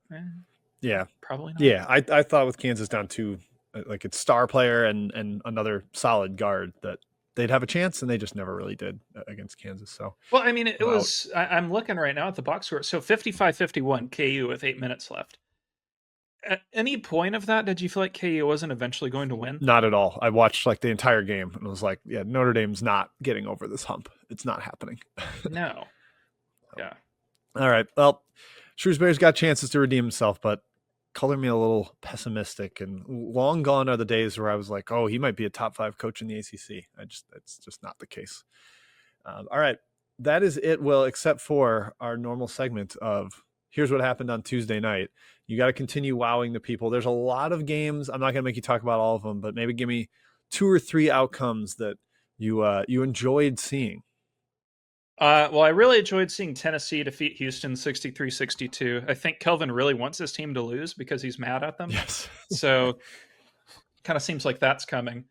yeah,
probably not.
Yeah. I thought with Kansas down to like its star player and another solid guard that they'd have a chance, and they just never really did against Kansas. So,
well, I mean, it was, I'm looking right now at the box score. So 55-51 KU with 8 minutes left. At any point of that, did you feel like KU wasn't eventually going to win?
Not at all. I watched like the entire game and was like, yeah, Notre Dame's not getting over this hump. It's not happening.
No. Yeah.
All right. Well, Shrewsbury's got chances to redeem himself, but color me a little pessimistic, and long gone are the days where I was like, oh, he might be a top 5 coach in the ACC. It's just not the case. All right. That is it, Will, except for our normal segment of here's what happened on Tuesday night. You got to continue wowing the people. There's a lot of games. I'm not going to make you talk about all of them, but maybe give me 2 or 3 outcomes that you enjoyed seeing.
Well, I really enjoyed seeing Tennessee defeat Houston 63-62. I think Kelvin really wants his team to lose because he's mad at them.
Yes.
So kind of seems like that's coming.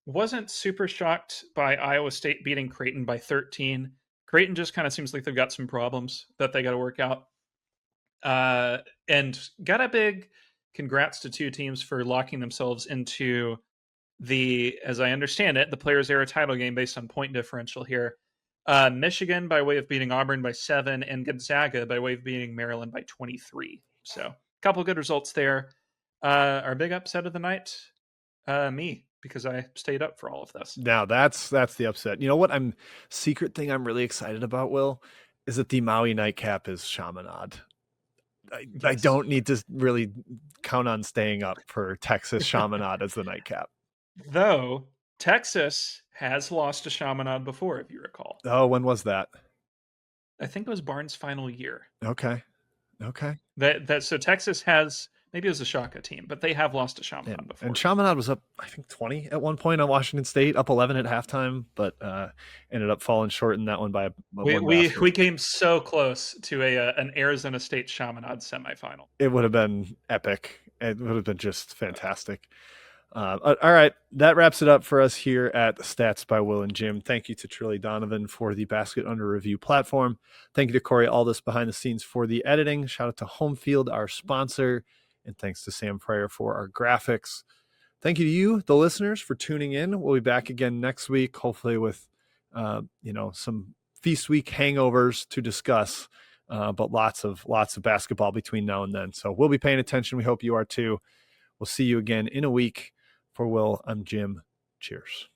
Wasn't super shocked by Iowa State beating Creighton by 13. Creighton just kind of seems like they've got some problems that they got to work out. And got a big congrats to two teams for locking themselves into as I understand it, the Players Era title game based on point differential here. Michigan by way of beating Auburn by 7, and Gonzaga by way of beating Maryland by 23. So a couple good results there. Our big upset of the night, me, because I stayed up for all of this.
Now that's the upset. You know what? Secret thing I'm really excited about, Will, is that the Maui nightcap is Chaminade. I don't need to really count on staying up for Texas Chaminade as the nightcap.
Though Texas has lost to Chaminade before, if you recall.
Oh, when was that?
I think it was Barnes' final year.
Okay.
So Texas has, maybe it was a Shaka team, but they have lost to Chaminade before.
And Chaminade was up, I think, 20 at one point on Washington State, up 11 at halftime, but ended up falling short in that one by
we came so close to an Arizona State Chaminade semifinal.
It would have been epic. It would have been just fantastic. All right, that wraps it up for us here at Stats by Will and Jim. Thank you to Trilly Donovan for the Basket Under Review platform. Thank you to Corey Aldis behind the scenes for the editing. Shout out to Homefield, our sponsor, and thanks to Sam Fryer for our graphics. Thank you to you, the listeners, for tuning in. We'll be back again next week, hopefully with some feast week hangovers to discuss, but lots of basketball between now and then. So we'll be paying attention. We hope you are too. We'll see you again in a week. For Will, I'm Jim. Cheers.